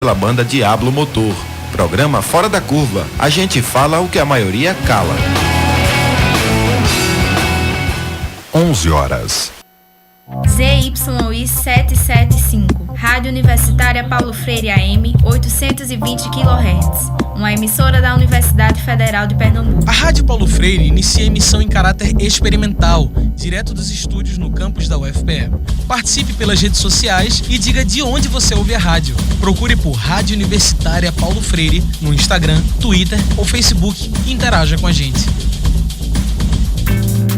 pela banda Diablo Motor. Programa Fora da Curva. A gente fala o que a maioria cala. 11 horas. ZYI 775, Rádio Universitária Paulo Freire AM, 820 kHz, uma emissora da Universidade Federal de Pernambuco. A Rádio Paulo Freire inicia emissão em caráter experimental, direto dos estúdios no campus da UFPE. Participe pelas redes sociais e diga de onde você ouve a rádio. Procure por Rádio Universitária Paulo Freire no Instagram, Twitter ou Facebook e interaja com a gente.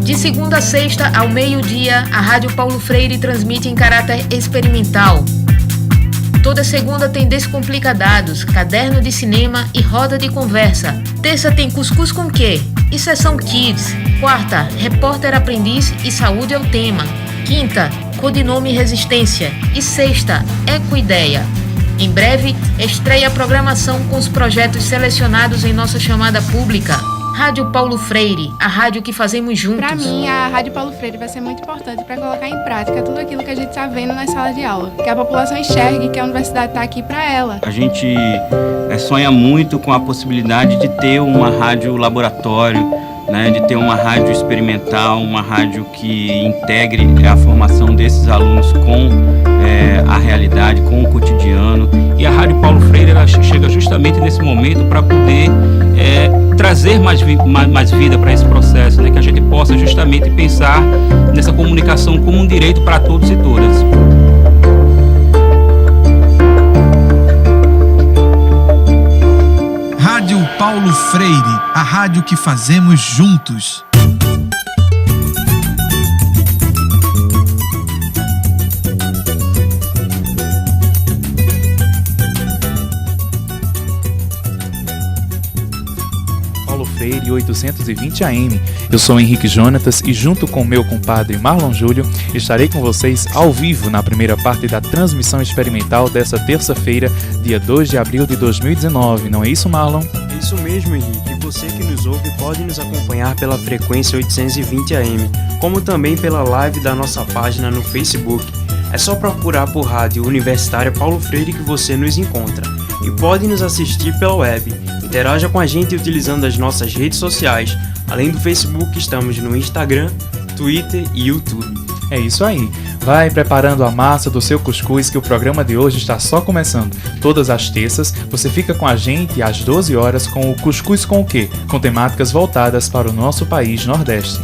De segunda a sexta, ao meio-dia, a Rádio Paulo Freire transmite em caráter experimental. Toda segunda tem Descomplica Dados, caderno de cinema e roda de conversa. Terça tem Cuscuz com Quê? E Sessão Kids. Quarta, Repórter Aprendiz e Saúde é o tema. Quinta, Codinome Resistência. E sexta, Ecoideia. Em breve, estreia a programação com os projetos selecionados em nossa chamada pública. Rádio Paulo Freire, a rádio que fazemos juntos. Para mim, a Rádio Paulo Freire vai ser muito importante para colocar em prática tudo aquilo que a gente está vendo nas salas de aula. Que a população enxergue que a universidade está aqui para ela. A gente sonha muito com a possibilidade de ter uma rádio laboratório, de ter uma rádio experimental, uma rádio que integre a formação desses alunos com a realidade, com o cotidiano. E a Rádio Paulo Freire ela chega justamente nesse momento para poder trazer mais vida para esse processo, que a gente possa justamente pensar nessa comunicação como um direito para todos e todas. Rádio Paulo Freire, a rádio que fazemos juntos. Freire 820 AM. Eu sou Henrique Jonatas e junto com meu compadre Marlon Júlio estarei com vocês ao vivo na primeira parte da transmissão experimental dessa terça-feira, dia 2 de abril de 2019. Não é isso, Marlon? É isso mesmo, Henrique. Você que nos ouve pode nos acompanhar pela frequência 820 AM, como também pela live da nossa página no Facebook. É só procurar por Rádio Universitária Paulo Freire que você nos encontra. E pode nos assistir pela web. Interaja com a gente utilizando as nossas redes sociais. Além do Facebook, estamos no Instagram, Twitter e YouTube. É isso aí. Vai preparando a massa do seu cuscuz que o programa de hoje está só começando. Todas as terças, você fica com a gente às 12 horas com o Cuscuz com o Quê? Com temáticas voltadas para o nosso país Nordeste.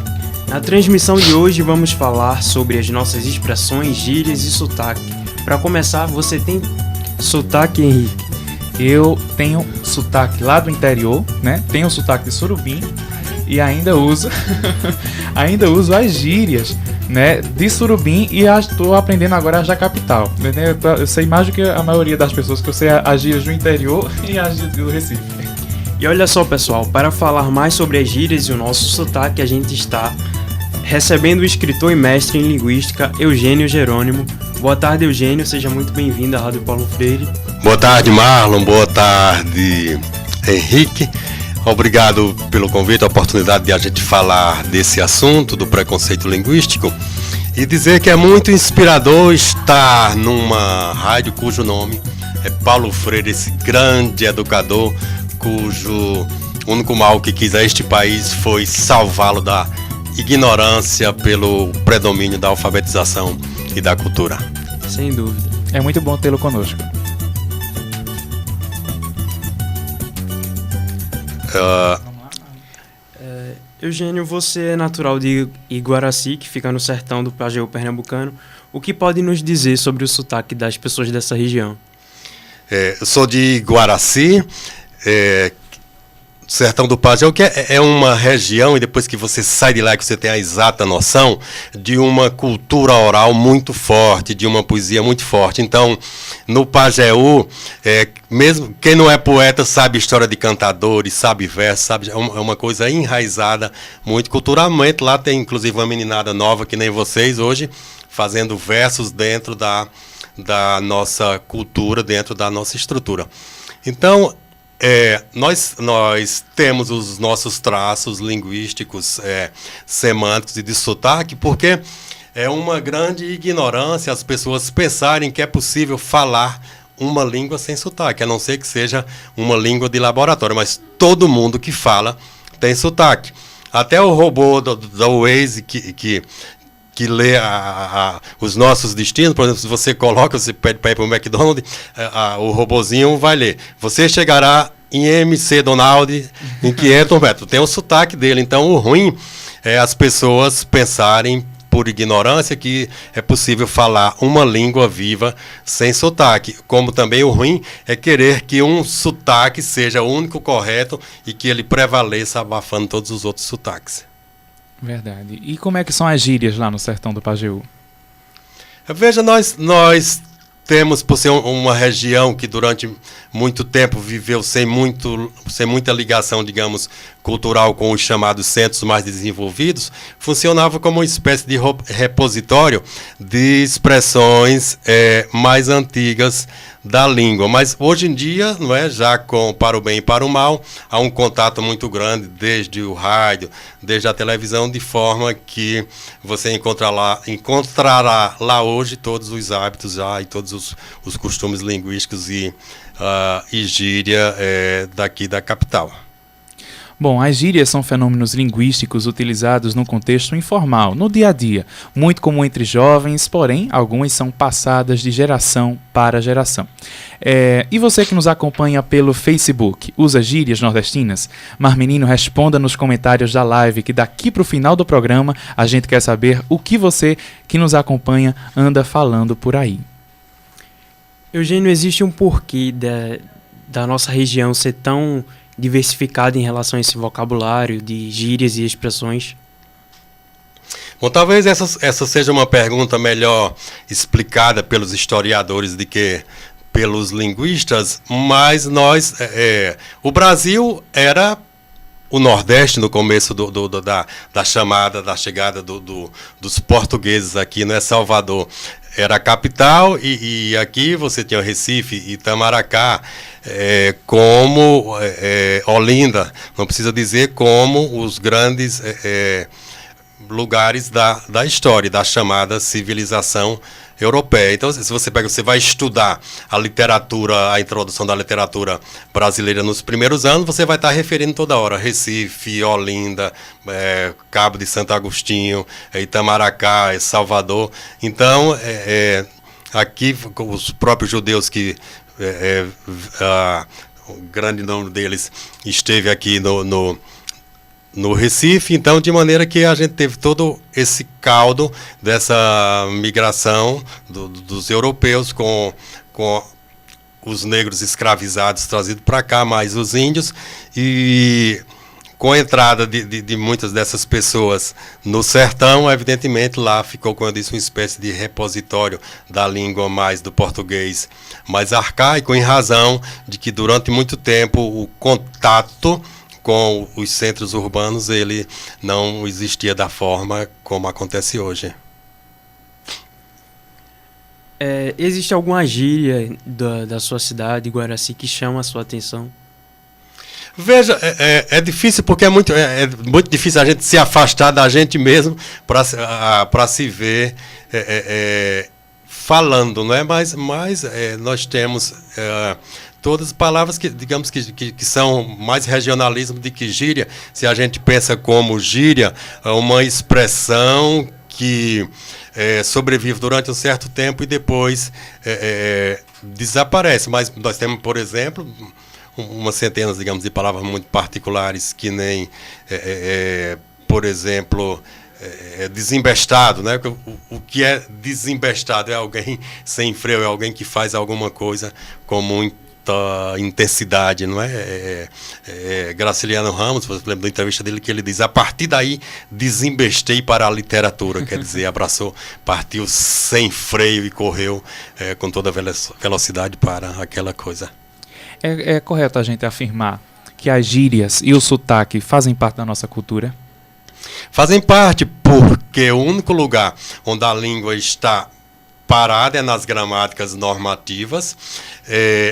Na transmissão de hoje vamos falar sobre as nossas expressões, gírias e sotaque. Para começar, você tem sotaque, Henrique? Eu tenho sotaque lá do interior, Tenho sotaque de Surubim e ainda uso as gírias, de Surubim e estou aprendendo agora as da capital. Eu sei mais do que a maioria das pessoas, que eu sei as gírias do interior e as do Recife. E olha só, pessoal, para falar mais sobre as gírias e o nosso sotaque, a gente está recebendo o escritor e mestre em linguística Eugênio Jerônimo. Boa tarde, Eugênio, seja muito bem-vindo à Rádio Paulo Freire. Boa tarde, Marlon, boa tarde, Henrique. Obrigado pelo convite, a oportunidade de a gente falar desse assunto, do preconceito linguístico, e dizer que é muito inspirador estar numa rádio cujo nome é Paulo Freire, esse grande educador cujo único mal que quis a este país foi salvá-lo da ignorância pelo predomínio da alfabetização e da cultura. Sem dúvida. É muito bom tê-lo conosco. Eugênio, você é natural de Iguaraci, que fica no sertão do Pajeú pernambucano. O que pode nos dizer sobre o sotaque das pessoas dessa região? Eu sou de Iguaraci, Sertão do Pajeú, que é uma região, e depois que você sai de lá, que você tem a exata noção, de uma cultura oral muito forte, de uma poesia muito forte. Então, no Pajeú, mesmo quem não é poeta sabe história de cantadores, sabe verso, sabe, é uma coisa enraizada muito culturalmente. Lá tem, inclusive, uma meninada nova, que nem vocês hoje, fazendo versos dentro da nossa cultura, dentro da nossa estrutura. Então, nós temos os nossos traços linguísticos, semânticos e de sotaque, porque é uma grande ignorância as pessoas pensarem que é possível falar uma língua sem sotaque, a não ser que seja uma língua de laboratório, mas todo mundo que fala tem sotaque. Até o robô da Waze que lê os nossos destinos, por exemplo, se você pede para ir para o McDonald's, o robozinho vai ler. Você chegará em MC Donald em 500 metros. Tem o sotaque dele. Então, o ruim é as pessoas pensarem, por ignorância, que é possível falar uma língua viva sem sotaque. Como também o ruim é querer que um sotaque seja o único correto e que ele prevaleça abafando todos os outros sotaques. Verdade. E como é que são as gírias lá no sertão do Pajeú? Veja, nós temos, por ser uma região que durante muito tempo viveu sem muita ligação, digamos, cultural com os chamados centros mais desenvolvidos, funcionava como uma espécie de repositório de expressões mais antigas da língua. Mas hoje em dia, não é, já para o bem e para o mal, há um contato muito grande desde o rádio, desde a televisão, de forma que você encontrará lá hoje todos os hábitos já e todos os costumes linguísticos e gíria daqui da capital. Bom, as gírias são fenômenos linguísticos utilizados no contexto informal, no dia a dia, muito comum entre jovens, porém, algumas são passadas de geração para geração. E você que nos acompanha pelo Facebook, usa gírias nordestinas? Marmenino, responda nos comentários da live, que daqui para o final do programa a gente quer saber o que você que nos acompanha anda falando por aí. Eugênio, existe um porquê da nossa região ser tão diversificada em relação a esse vocabulário de gírias e expressões? Bom, talvez essa seja uma pergunta melhor explicada pelos historiadores do que pelos linguistas, mas o Brasil era o Nordeste no começo da chegada dos portugueses aqui, não é? Salvador era a capital e aqui você tinha Recife e Itamaracá, como Olinda, não precisa dizer, como os grandes lugares da história, da chamada civilização europeia. Então, se você vai estudar a literatura, a introdução da literatura brasileira nos primeiros anos, você vai estar referindo toda hora Recife, Olinda, Cabo de Santo Agostinho, Itamaracá, Salvador. Então, aqui os próprios judeus que o grande número deles esteve aqui no Recife, então, de maneira que a gente teve todo esse caldo dessa migração dos europeus com os negros escravizados trazidos para cá, mais os índios, e com a entrada de muitas dessas pessoas no sertão, evidentemente lá ficou, como eu disse, uma espécie de repositório da língua mais do português mais arcaico, em razão de que durante muito tempo o contato com os centros urbanos ele não existia da forma como acontece hoje. Existe alguma gíria da sua cidade, Guaraci, que chama a sua atenção? Veja, é difícil porque é muito difícil a gente se afastar da gente mesmo para se ver falando, não é? Mas nós temos todas as palavras que, digamos, que são mais regionalismo do que gíria. Se a gente pensa como gíria, uma expressão que sobrevive durante um certo tempo e depois desaparece. Mas nós temos, por exemplo, umas centenas, digamos, de palavras muito particulares, que nem, por exemplo, desembestado, né? O que é desembestado? É alguém sem freio, é alguém que faz alguma coisa com muita intensidade, não é? Graciliano Ramos, você lembra da entrevista dele, que ele diz: a partir daí desembestei para a literatura, quer dizer, abraçou, partiu sem freio e correu com toda a velocidade para aquela coisa. É correto a gente afirmar que as gírias e o sotaque fazem parte da nossa cultura? Fazem parte, porque o único lugar onde a língua está parada é nas gramáticas normativas,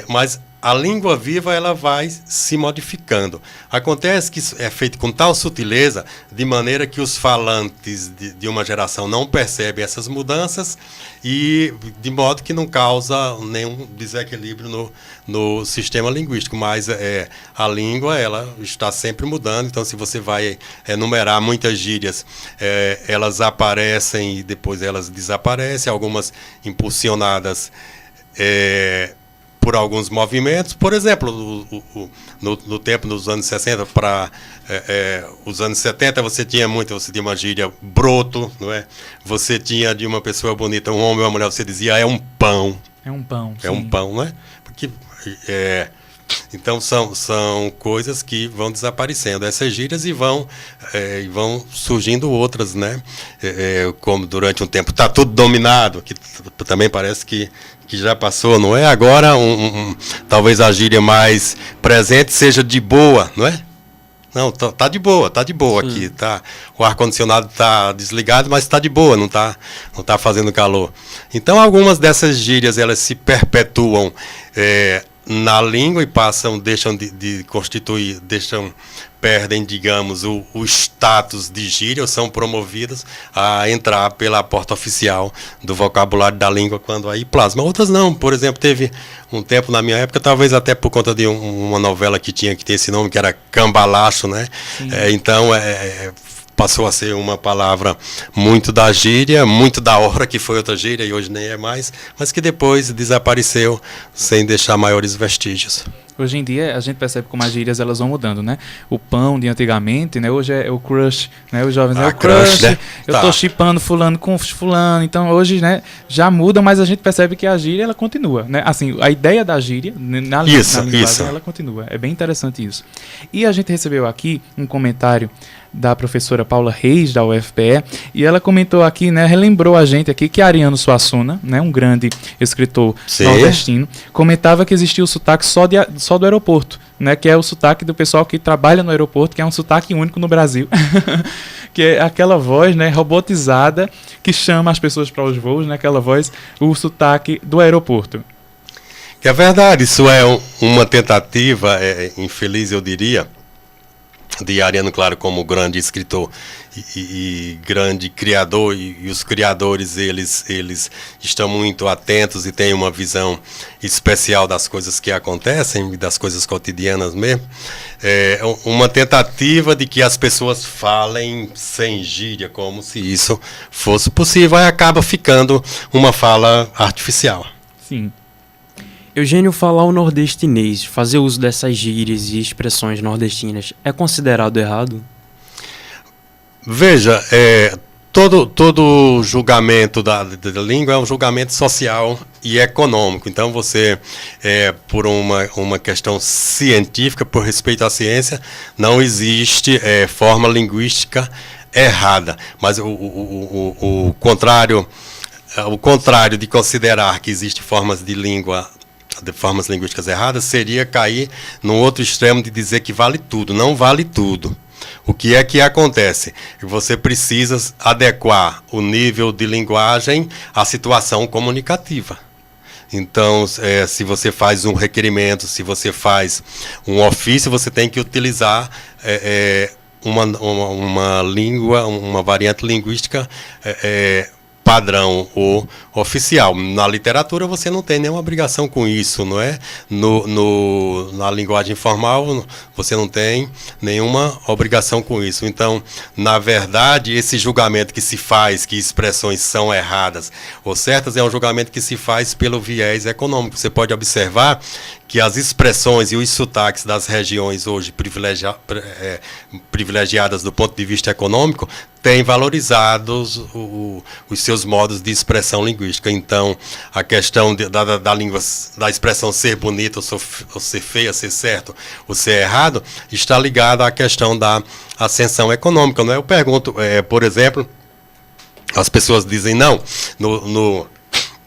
mas a língua viva ela vai se modificando. Acontece que isso é feito com tal sutileza, de maneira que os falantes de uma geração não percebem essas mudanças e de modo que não causa nenhum desequilíbrio no sistema linguístico. Mas a língua ela está sempre mudando, então se você vai enumerar muitas gírias, elas aparecem e depois elas desaparecem, algumas impulsionadas por alguns movimentos. Por exemplo, no tempo dos anos 60 para os anos 70, você tinha uma gíria broto, não é? Você tinha de uma pessoa bonita, um homem ou uma mulher, você dizia é um pão. É um pão, É um pão, não é? Porque, então são coisas que vão desaparecendo, essas gírias, e vão surgindo outras, né? Como durante um tempo está tudo dominado, que também parece que já passou, não é? Agora, talvez a gíria mais presente seja de boa, não é? Não, tá de boa aqui, tá? O ar-condicionado tá desligado, mas tá de boa, não tá fazendo calor. Então, algumas dessas gírias, elas se perpetuam na língua e deixam de constituir, perdem, digamos, o status de gíria, ou são promovidas a entrar pela porta oficial do vocabulário da língua quando aí plasma. Outras não. Por exemplo, teve um tempo na minha época, talvez até por conta de uma novela que tem esse nome, que era Cambalacho, né? Então, passou a ser uma palavra muito da gíria, muito da hora, que foi outra gíria e hoje nem é mais, mas que depois desapareceu sem deixar maiores vestígios. Hoje em dia a gente percebe como as gírias elas vão mudando, né? O pão de antigamente, né? Hoje é o crush, né? Os jovens é o crush, né? Eu tô chipando fulano com fulano, então hoje, né, já muda, mas a gente percebe que a gíria ela continua, né? Assim, a ideia da gíria na linguagem ela continua. É bem interessante isso. E a gente recebeu aqui um comentário da professora Paula Reis, da UFPE, e ela comentou aqui, né, relembrou a gente aqui que Ariano Suassuna, né, um grande escritor nordestino, comentava que existia o sotaque só do aeroporto, né, que é o sotaque do pessoal que trabalha no aeroporto, que é um sotaque único no Brasil, que é aquela voz, né, robotizada que chama as pessoas para os voos, né, aquela voz, o sotaque do aeroporto. Que é verdade, isso é uma tentativa, infeliz eu diria, de Ariano, claro, como grande escritor e grande criador, e os criadores eles estão muito atentos e têm uma visão especial das coisas que acontecem, das coisas cotidianas mesmo. Uma tentativa de que as pessoas falem sem gíria, como se isso fosse possível, e acaba ficando uma fala artificial. Sim. Eugênio, falar o nordestinês, fazer uso dessas gírias e expressões nordestinas, é considerado errado? Veja, todo julgamento da língua é um julgamento social e econômico. Então, você, por uma questão científica, por respeito à ciência, não existe forma linguística errada. Mas o contrário de considerar que existem formas linguísticas erradas seria cair no outro extremo de dizer que vale tudo. Não vale tudo. O que é que acontece? Você precisa adequar o nível de linguagem à situação comunicativa. Então, se você faz um requerimento, se você faz um ofício, você tem que utilizar uma língua, uma variante linguística padrão ou oficial. Na literatura você não tem nenhuma obrigação com isso, não é? Na linguagem informal você não tem nenhuma obrigação com isso. Então, na verdade, esse julgamento que se faz, que expressões são erradas ou certas, é um julgamento que se faz pelo viés econômico. Você pode observar que as expressões e os sotaques das regiões hoje privilegiadas do ponto de vista econômico têm valorizado os seus modos de expressão linguística. Então, a questão da língua, da expressão ser bonita ou ser feia, ser certo ou ser errado, está ligada à questão da ascensão econômica. Não é? Eu pergunto, por exemplo, as pessoas dizem não, no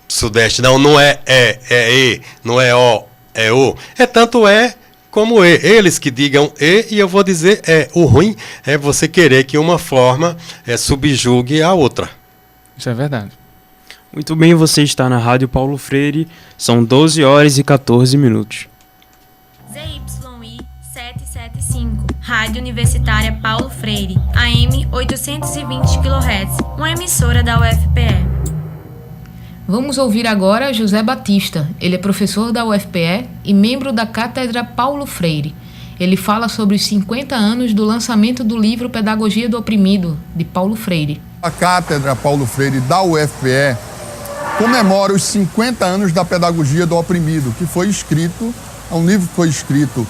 Sudeste não é e, não é o, é o. Tanto como e. Eles que digam e eu vou dizer O ruim é você querer que uma forma subjugue a outra. Isso é verdade. Muito bem, você está na Rádio Paulo Freire, são 12 horas e 14 minutos. Rádio Universitária Paulo Freire, AM 820 kHz, uma emissora da UFPE. Vamos ouvir agora José Batista. Ele é professor da UFPE e membro da Cátedra Paulo Freire. Ele fala sobre os 50 anos do lançamento do livro Pedagogia do Oprimido, de Paulo Freire. A Cátedra Paulo Freire da UFPE comemora os 50 anos da Pedagogia do Oprimido, que foi escrito, é um livro que foi escrito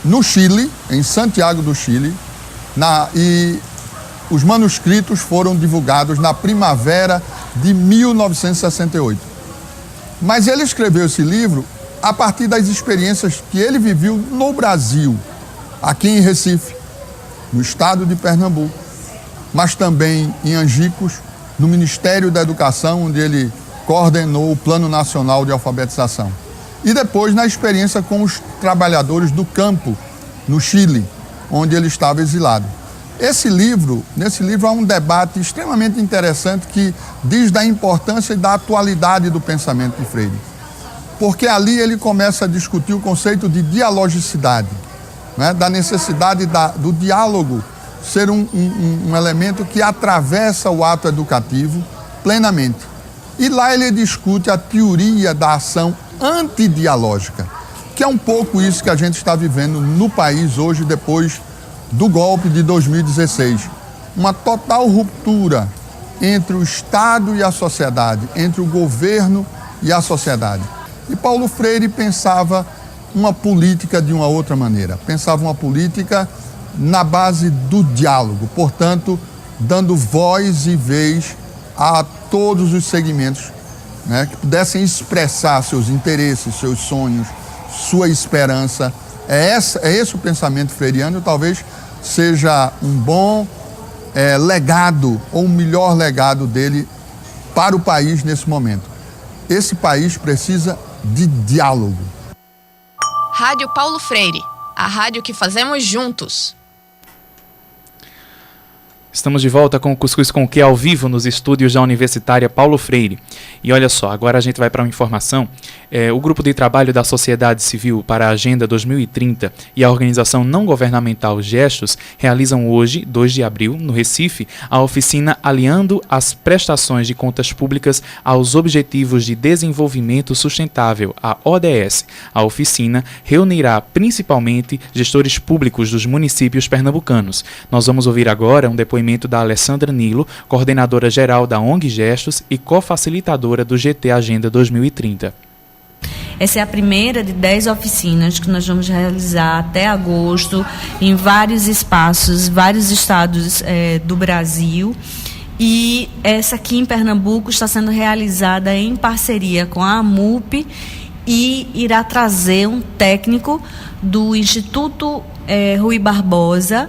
no Chile, em Santiago do Chile, e os manuscritos foram divulgados na primavera de 1968. Mas ele escreveu esse livro a partir das experiências que ele viveu no Brasil, aqui em Recife, no estado de Pernambuco, mas também em Angicos, no Ministério da Educação, onde ele coordenou o Plano Nacional de Alfabetização. E depois na experiência com os trabalhadores do campo, no Chile, onde ele estava exilado. Nesse livro há um debate extremamente interessante que diz da importância e da atualidade do pensamento de Freire. Porque ali ele começa a discutir o conceito de dialogicidade, né? Da necessidade do diálogo ser um elemento que atravessa o ato educativo plenamente. E lá ele discute a teoria da ação antidialógica, que é um pouco isso que a gente está vivendo no país hoje, depois do golpe de 2016. Uma total ruptura entre o Estado e a sociedade, entre o governo e a sociedade. E Paulo Freire pensava uma política de uma outra maneira, pensava uma política na base do diálogo, portanto, dando voz e vez a todos os segmentos, né, que pudessem expressar seus interesses, seus sonhos, sua esperança. É esse o pensamento freiriano, talvez seja um bom legado, ou o melhor legado dele para o país nesse momento. Esse país precisa de diálogo. Rádio Paulo Freire, a rádio que fazemos juntos. Estamos de volta com o Cuscuz com o Que ao vivo nos estúdios da Universitária Paulo Freire. E olha só, agora a gente vai para uma informação. O Grupo de Trabalho da Sociedade Civil para a Agenda 2030 e a organização não governamental Gestos realizam hoje, 2 de abril, no Recife, a oficina Alinhando as Prestações de Contas Públicas aos Objetivos de Desenvolvimento Sustentável, a ODS. A oficina reunirá principalmente gestores públicos dos municípios pernambucanos. Nós vamos ouvir agora um depoimento da Alessandra Nilo, coordenadora geral da ONG Gestos e co-facilitadora do GT Agenda 2030. Essa é a primeira de 10 oficinas que nós vamos realizar até agosto em vários espaços, vários estados do Brasil. E essa aqui em Pernambuco está sendo realizada em parceria com a AMUP e irá trazer um técnico do Instituto Rui Barbosa,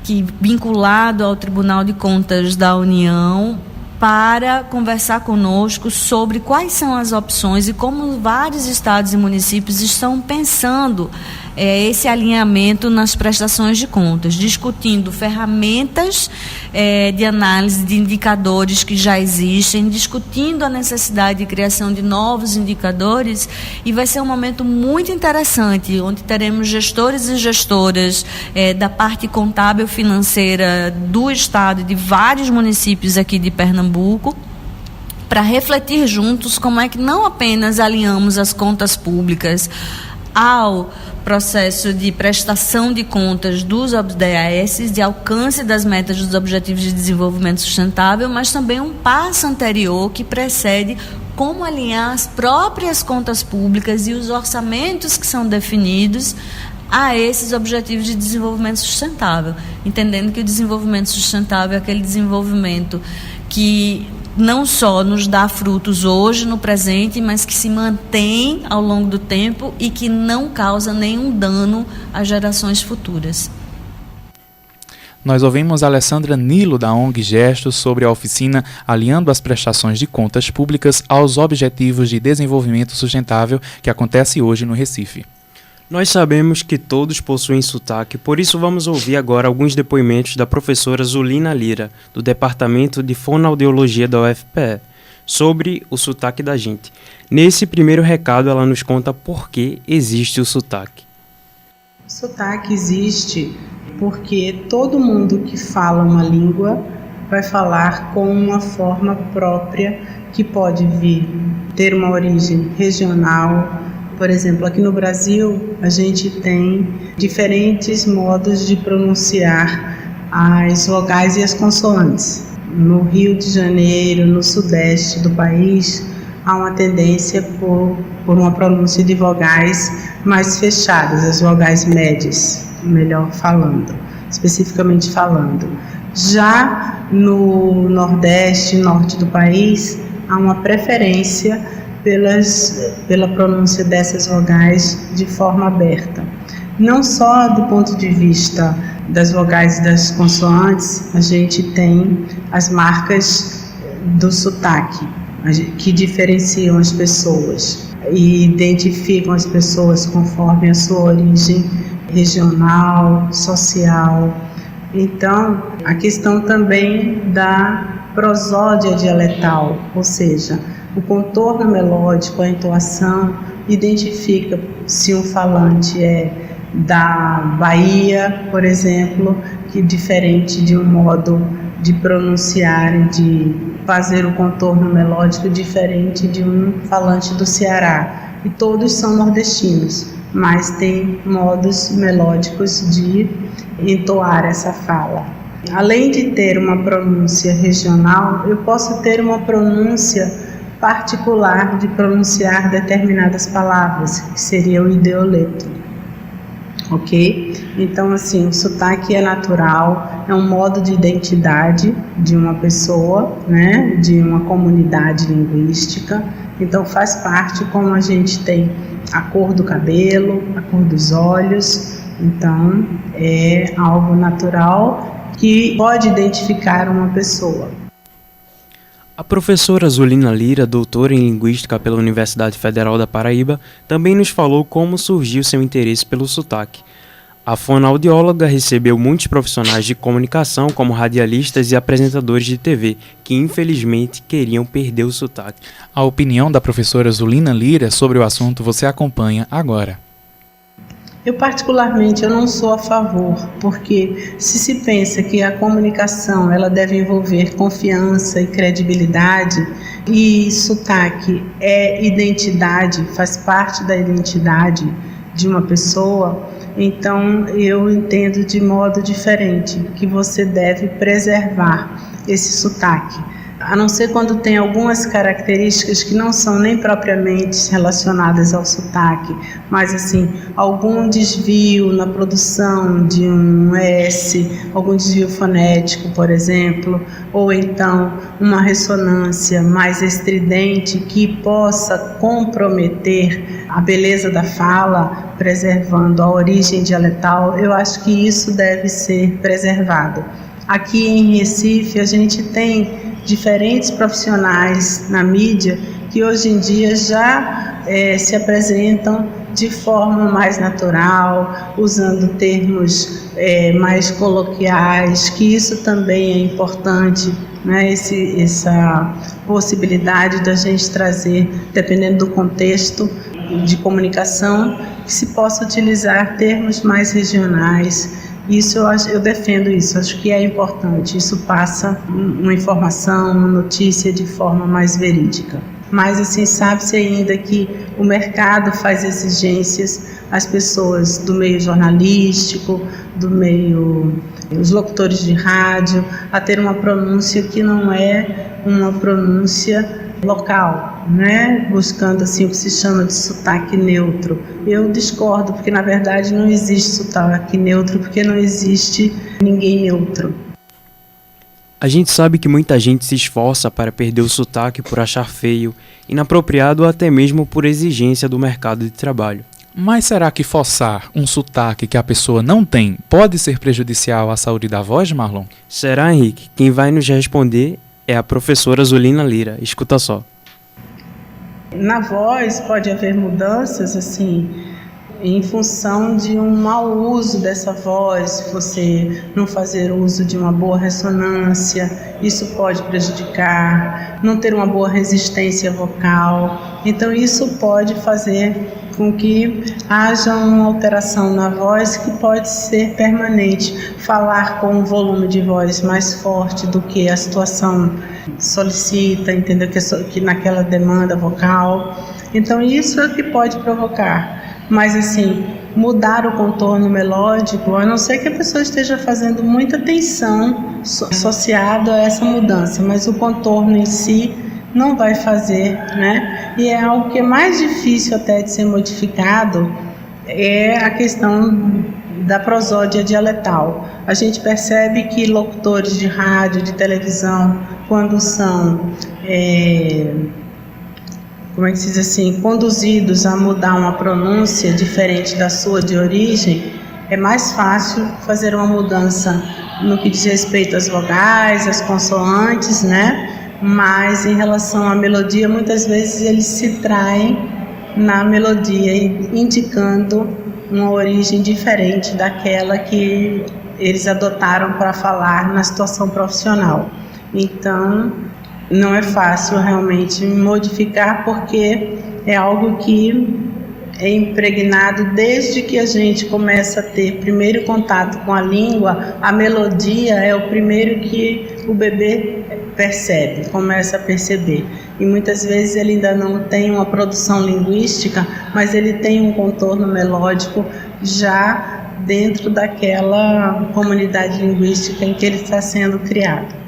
que vinculado ao Tribunal de Contas da União, para conversar conosco sobre quais são as opções e como vários estados e municípios estão pensando esse alinhamento nas prestações de contas, discutindo ferramentas de análise de indicadores que já existem, discutindo a necessidade de criação de novos indicadores, e vai ser um momento muito interessante, onde teremos gestores e gestoras da parte contábil financeira do estado e de vários municípios aqui de Pernambuco, para refletir juntos como é que não apenas alinhamos as contas públicas ao processo de prestação de contas dos ODS, de alcance das metas dos Objetivos de Desenvolvimento Sustentável, mas também um passo anterior que precede como alinhar as próprias contas públicas e os orçamentos que são definidos a esses Objetivos de Desenvolvimento Sustentável, entendendo que o desenvolvimento sustentável é aquele desenvolvimento que não só nos dá frutos hoje, no presente, mas que se mantém ao longo do tempo e que não causa nenhum dano às gerações futuras. Nós ouvimos a Alessandra Nilo, da ONG Gestos, sobre a oficina Alinhando as Prestações de Contas Públicas aos Objetivos de Desenvolvimento Sustentável, que acontece hoje no Recife. Nós sabemos que todos possuem sotaque, por isso vamos ouvir agora alguns depoimentos da professora Zulina Lira, do Departamento de Fonoaudiologia da UFPE, sobre o sotaque da gente. Nesse primeiro recado, ela nos conta por que existe o sotaque. O sotaque existe porque todo mundo que fala uma língua vai falar com uma forma própria que pode ter uma origem regional. Por exemplo, aqui no Brasil, a gente tem diferentes modos de pronunciar as vogais e as consoantes. No Rio de Janeiro, no sudeste do país, há uma tendência por uma pronúncia de vogais mais fechadas, as vogais médias, melhor falando, especificamente falando. Já no nordeste e norte do país, há uma preferência pela pronúncia dessas vogais de forma aberta. Não só do ponto de vista das vogais e das consoantes, a gente tem as marcas do sotaque, que diferenciam as pessoas e identificam as pessoas conforme a sua origem regional, social. Então, a questão também da prosódia dialetal, ou seja, o contorno melódico, a entoação, identifica se um falante é da Bahia, por exemplo, que é diferente de um modo de pronunciar, de fazer o contorno melódico diferente de um falante do Ceará. E todos são nordestinos, mas tem modos melódicos de entoar essa fala. Além de ter uma pronúncia regional, eu posso ter uma pronúncia particular de pronunciar determinadas palavras, que seria o ideoleto. Ok? Então, assim, o sotaque é natural, é um modo de identidade de uma pessoa, né, de uma comunidade linguística. Então, faz parte como a gente tem a cor do cabelo, a cor dos olhos. Então, é algo natural que pode identificar uma pessoa. A professora Zulina Lira, doutora em Linguística pela Universidade Federal da Paraíba, também nos falou como surgiu seu interesse pelo sotaque. A fonoaudióloga recebeu muitos profissionais de comunicação, como radialistas e apresentadores de TV, que infelizmente queriam perder o sotaque. A opinião da professora Zulina Lira sobre o assunto você acompanha agora. Eu particularmente eu não sou a favor, porque se pensa que a comunicação ela deve envolver confiança e credibilidade, e sotaque é identidade, faz parte da identidade de uma pessoa, então eu entendo de modo diferente que você deve preservar esse sotaque. A não ser quando tem algumas características que não são nem propriamente relacionadas ao sotaque, mas assim, algum desvio na produção de um S, algum desvio fonético, por exemplo, ou então uma ressonância mais estridente que possa comprometer a beleza da fala, preservando a origem dialetal, eu acho que isso deve ser preservado. Aqui em Recife a gente tem diferentes profissionais na mídia que hoje em dia já se apresentam de forma mais natural, usando termos mais coloquiais, que isso também é importante, né? Essa possibilidade da gente trazer, dependendo do contexto de comunicação, que se possa utilizar termos mais regionais. Isso eu defendo isso, acho que é importante, isso passa uma informação, uma notícia de forma mais verídica. Mas assim, sabe-se ainda que o mercado faz exigências às pessoas do meio jornalístico, do meio, os locutores de rádio, a ter uma pronúncia que não é uma pronúncia local, né? Buscando assim o que se chama de sotaque neutro. Eu discordo, porque na verdade não existe sotaque neutro, porque não existe ninguém neutro. A gente sabe que muita gente se esforça para perder o sotaque por achar feio, inapropriado ou até mesmo por exigência do mercado de trabalho. Mas será que forçar um sotaque que a pessoa não tem pode ser prejudicial à saúde da voz, Marlon? Será, Henrique? Quem vai nos responder é a professora Zulina Lira. Escuta só. Na voz pode haver mudanças, assim, em função de um mau uso dessa voz, você não fazer uso de uma boa ressonância, isso pode prejudicar, não ter uma boa resistência vocal. Então isso pode fazer com que haja uma alteração na voz que pode ser permanente. Falar com um volume de voz mais forte do que a situação solicita, entendeu? Que naquela demanda vocal. Então isso é o que pode provocar. Mas assim, mudar o contorno melódico, a não ser que a pessoa esteja fazendo muita tensão associada a essa mudança, mas o contorno em si não vai fazer, né? E é algo que é mais difícil até de ser modificado, é a questão da prosódia dialetal. A gente percebe que locutores de rádio, de televisão, quando são conduzidos a mudar uma pronúncia diferente da sua de origem, é mais fácil fazer uma mudança no que diz respeito às vogais, às consoantes, né? Mas em relação à melodia, muitas vezes eles se traem na melodia, indicando uma origem diferente daquela que eles adotaram para falar na situação profissional. Então, não é fácil realmente modificar, porque é algo que é impregnado desde que a gente começa a ter primeiro contato com a língua. A melodia é o primeiro que o bebê percebe, começa a perceber. E muitas vezes ele ainda não tem uma produção linguística, mas ele tem um contorno melódico já dentro daquela comunidade linguística em que ele está sendo criado.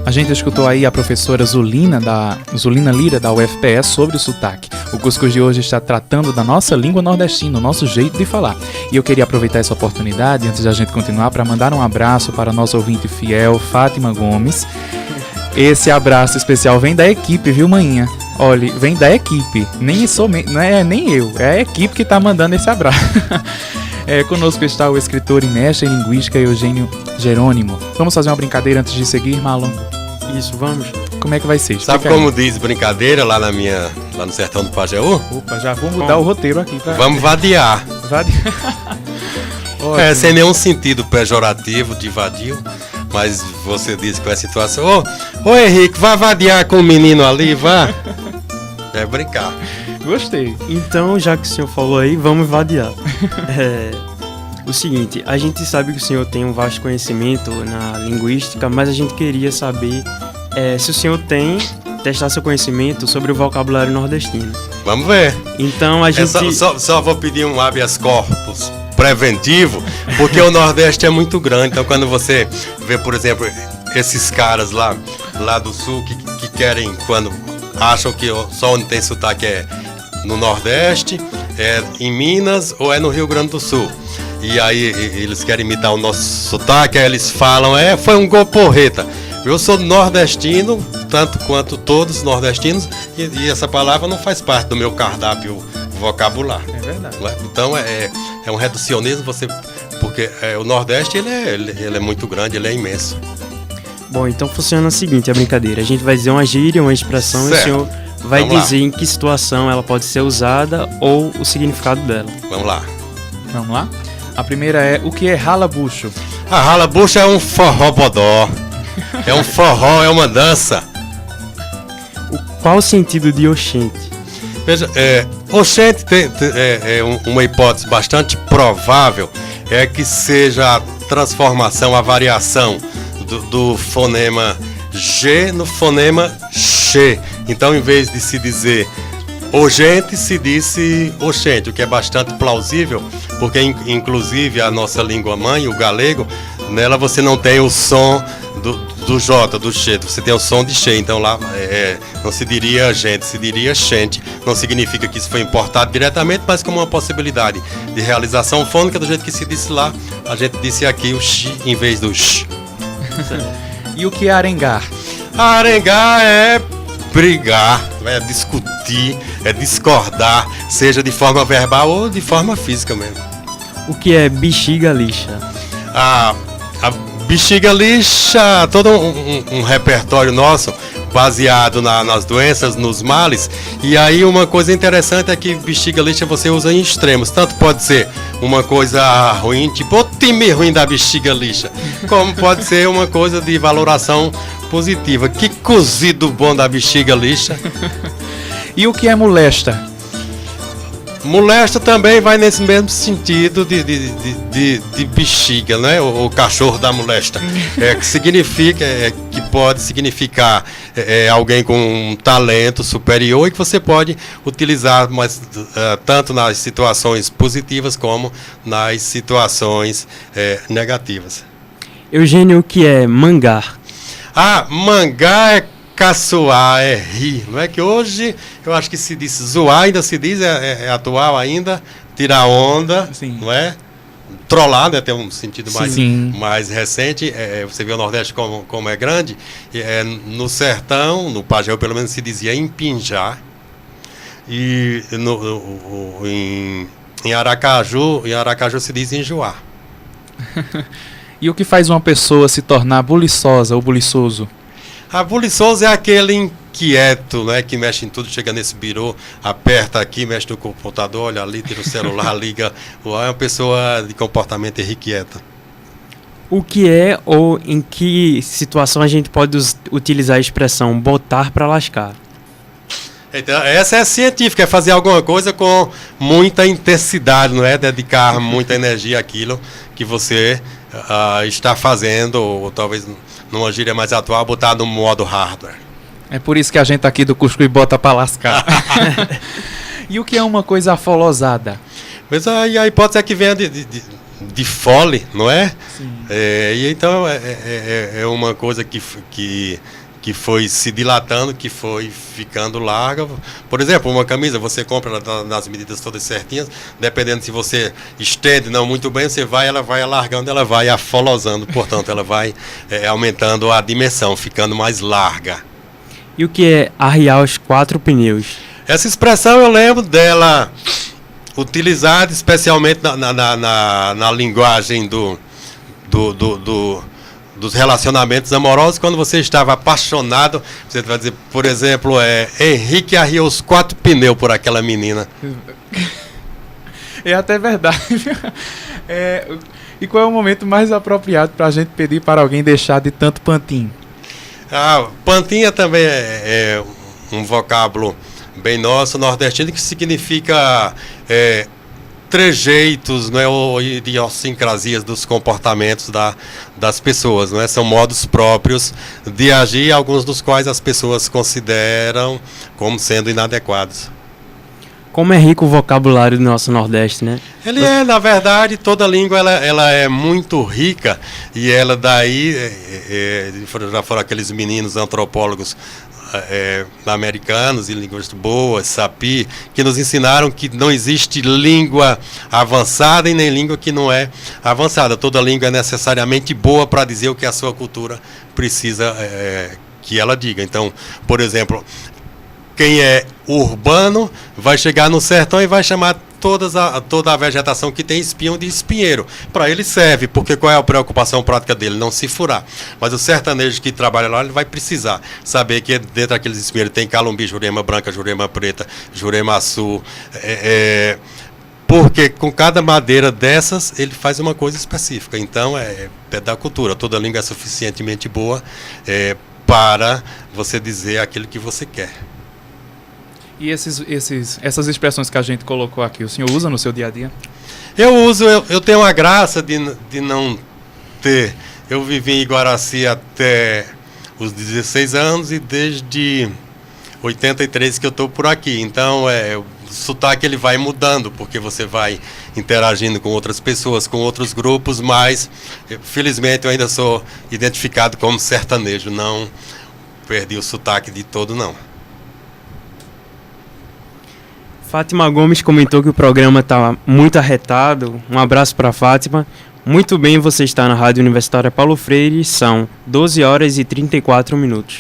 A gente escutou aí a professora Zulina Lira, da UFPE, sobre o sotaque. O Cuscuz de hoje está tratando da nossa língua nordestina, o nosso jeito de falar. E eu queria aproveitar essa oportunidade, antes da gente continuar, para mandar um abraço para a nossa ouvinte fiel, Fátima Gomes. Esse abraço especial vem da equipe, viu, maninha? Olha, vem da equipe, não é nem eu, é a equipe que está mandando esse abraço. Conosco está o escritor e mestre em linguística Eugênio Jerônimo. Vamos fazer uma brincadeira antes de seguir, Marlon? Isso, vamos. Como é que vai ser? Sabe como diz brincadeira lá no sertão do Pajeú? Opa, já vou mudar o roteiro aqui. Vamos vadiar. Sem nenhum sentido pejorativo de vadio, mas você disse que é a situação. Ô Henrique, vai vadiar com o menino ali, vá. É brincar. Gostei. Então, já que o senhor falou aí, vamos vadiar. O seguinte, a gente sabe que o senhor tem um vasto conhecimento na linguística, mas a gente queria saber se o senhor tem testar seu conhecimento sobre o vocabulário nordestino. Vamos ver. Então a gente... Só vou pedir um habeas corpus preventivo, porque o Nordeste é muito grande. Então quando você vê, por exemplo, esses caras lá do Sul que querem, quando acham que só onde tem sotaque é no Nordeste, é em Minas ou é no Rio Grande do Sul. E aí eles querem imitar o nosso sotaque, aí eles falam, foi um gol porreta. Eu sou nordestino, tanto quanto todos nordestinos, e essa palavra não faz parte do meu cardápio vocabular. É verdade. Então é um reducionismo, porque o Nordeste ele é muito grande, ele é imenso. Bom, então funciona o seguinte, a brincadeira. A gente vai dizer uma gíria, uma expressão, certo. E o senhor vai dizer em que situação ela pode ser usada ou o significado dela. Vamos lá. Vamos lá? A primeira é, o que é rala-bucho? A rala-bucho é um forró-bodó. É um forró, é uma dança. Qual o sentido de oxente? Veja, oxente é uma hipótese bastante provável, é que seja a transformação, a variação do fonema G no fonema X. Então, em vez de se dizer ogente, se disse oxente, o que é bastante plausível, porque inclusive a nossa língua mãe, o galego, nela você não tem o som do J, do X, você tem o som de X, então lá não se diria gente, se diria xente. Não significa que isso foi importado diretamente, mas como uma possibilidade de realização fônica, do jeito que se disse lá, a gente disse aqui o X em vez do X. E o que é arengar? Arengar é brigar, é discutir, é discordar, seja de forma verbal ou de forma física mesmo. O que é bexiga lixa? A bexiga lixa, todo um repertório nosso baseado nas doenças, nos males. E aí uma coisa interessante é que bexiga lixa você usa em extremos. Tanto pode ser uma coisa ruim, tipo o time ruim da bexiga lixa, como pode ser uma coisa de valoração positiva. Que cozido bom da bexiga lixa. E o que é molesta? Molesta também vai nesse mesmo sentido de bexiga, né? O cachorro da molesta. Que significa, que pode significar alguém com um talento superior e que você pode utilizar tanto nas situações positivas como nas situações negativas. Eugênio, o que é mangar? Mangá é caçoar, é rir, não é que hoje eu acho que se diz zoar, ainda se diz, é atual ainda, tirar onda, sim, não é? Trollar, né? Tem um sentido mais recente, você vê o Nordeste como é grande, no sertão, no Pajéu pelo menos se dizia empinjar, e em Aracaju se diz enjoar. E o que faz uma pessoa se tornar buliçosa ou buliçoso? Buliçoso é aquele inquieto, né, que mexe em tudo, chega nesse birô, aperta aqui, mexe no computador, olha ali, tira o celular, liga. É uma pessoa de comportamento irrequieta. O que é ou em que situação a gente pode utilizar a expressão botar para lascar? Então, essa é científica, é fazer alguma coisa com muita intensidade, não é? Dedicar muita energia àquilo que você está fazendo, ou talvez numa gíria mais atual, botar no modo hardware. É por isso que a gente aqui do Cuscuz bota para lascar. E o que é uma coisa afolosada? Mas aí a hipótese é que venha de fole, não é? Sim. E então é uma coisa que foi se dilatando, que foi ficando larga. Por exemplo, uma camisa, você compra nas medidas todas certinhas, dependendo se você estende não muito bem, ela vai alargando, ela vai afolosando, portanto, ela vai aumentando a dimensão, ficando mais larga. E o que é arriar os 4 pneus? Essa expressão eu lembro dela utilizada especialmente na linguagem dos relacionamentos amorosos, quando você estava apaixonado, você vai dizer, por exemplo, Henrique arriou os 4 pneus por aquela menina. É até verdade. E qual é o momento mais apropriado para a gente pedir para alguém deixar de tanto pantinho? Pantinha também é um vocábulo bem nosso, nordestino, que significa trejeitos, não é, ou idiosincrasias dos comportamentos das pessoas, não é? São modos próprios de agir, alguns dos quais as pessoas consideram como sendo inadequados. Como é rico o vocabulário do nosso Nordeste, né? Ele na verdade, toda língua ela é muito rica, e ela daí, já foram aqueles meninos antropólogos americanos e linguistas boas, Sapir, que nos ensinaram que não existe língua avançada e nem língua que não é avançada. Toda língua é necessariamente boa para dizer o que a sua cultura precisa que ela diga. Então, por exemplo, quem é urbano vai chegar no sertão e vai chamar toda a vegetação que tem espinho de espinheiro. Para ele serve, porque qual é a preocupação prática dele? Não se furar. Mas o sertanejo que trabalha lá, ele vai precisar saber que dentro daqueles espinheiros tem calumbi, jurema branca, jurema preta, jurema azul. Porque com cada madeira dessas, ele faz uma coisa específica. Então, é da cultura. Toda língua é suficientemente boa para você dizer aquilo que você quer. E essas expressões que a gente colocou aqui, o senhor usa no seu dia a dia? Eu uso, eu tenho a graça de não ter. Eu vivi em Iguaraci até os 16 anos e desde 83 que eu estou por aqui. Então, o sotaque ele vai mudando, porque você vai interagindo com outras pessoas, com outros grupos, mas felizmente eu ainda sou identificado como sertanejo. Não perdi o sotaque de todo, não. Fátima Gomes comentou que o programa está muito arretado. Um abraço para Fátima. Muito bem, você está na Rádio Universitária Paulo Freire. São 12 horas e 34 minutos.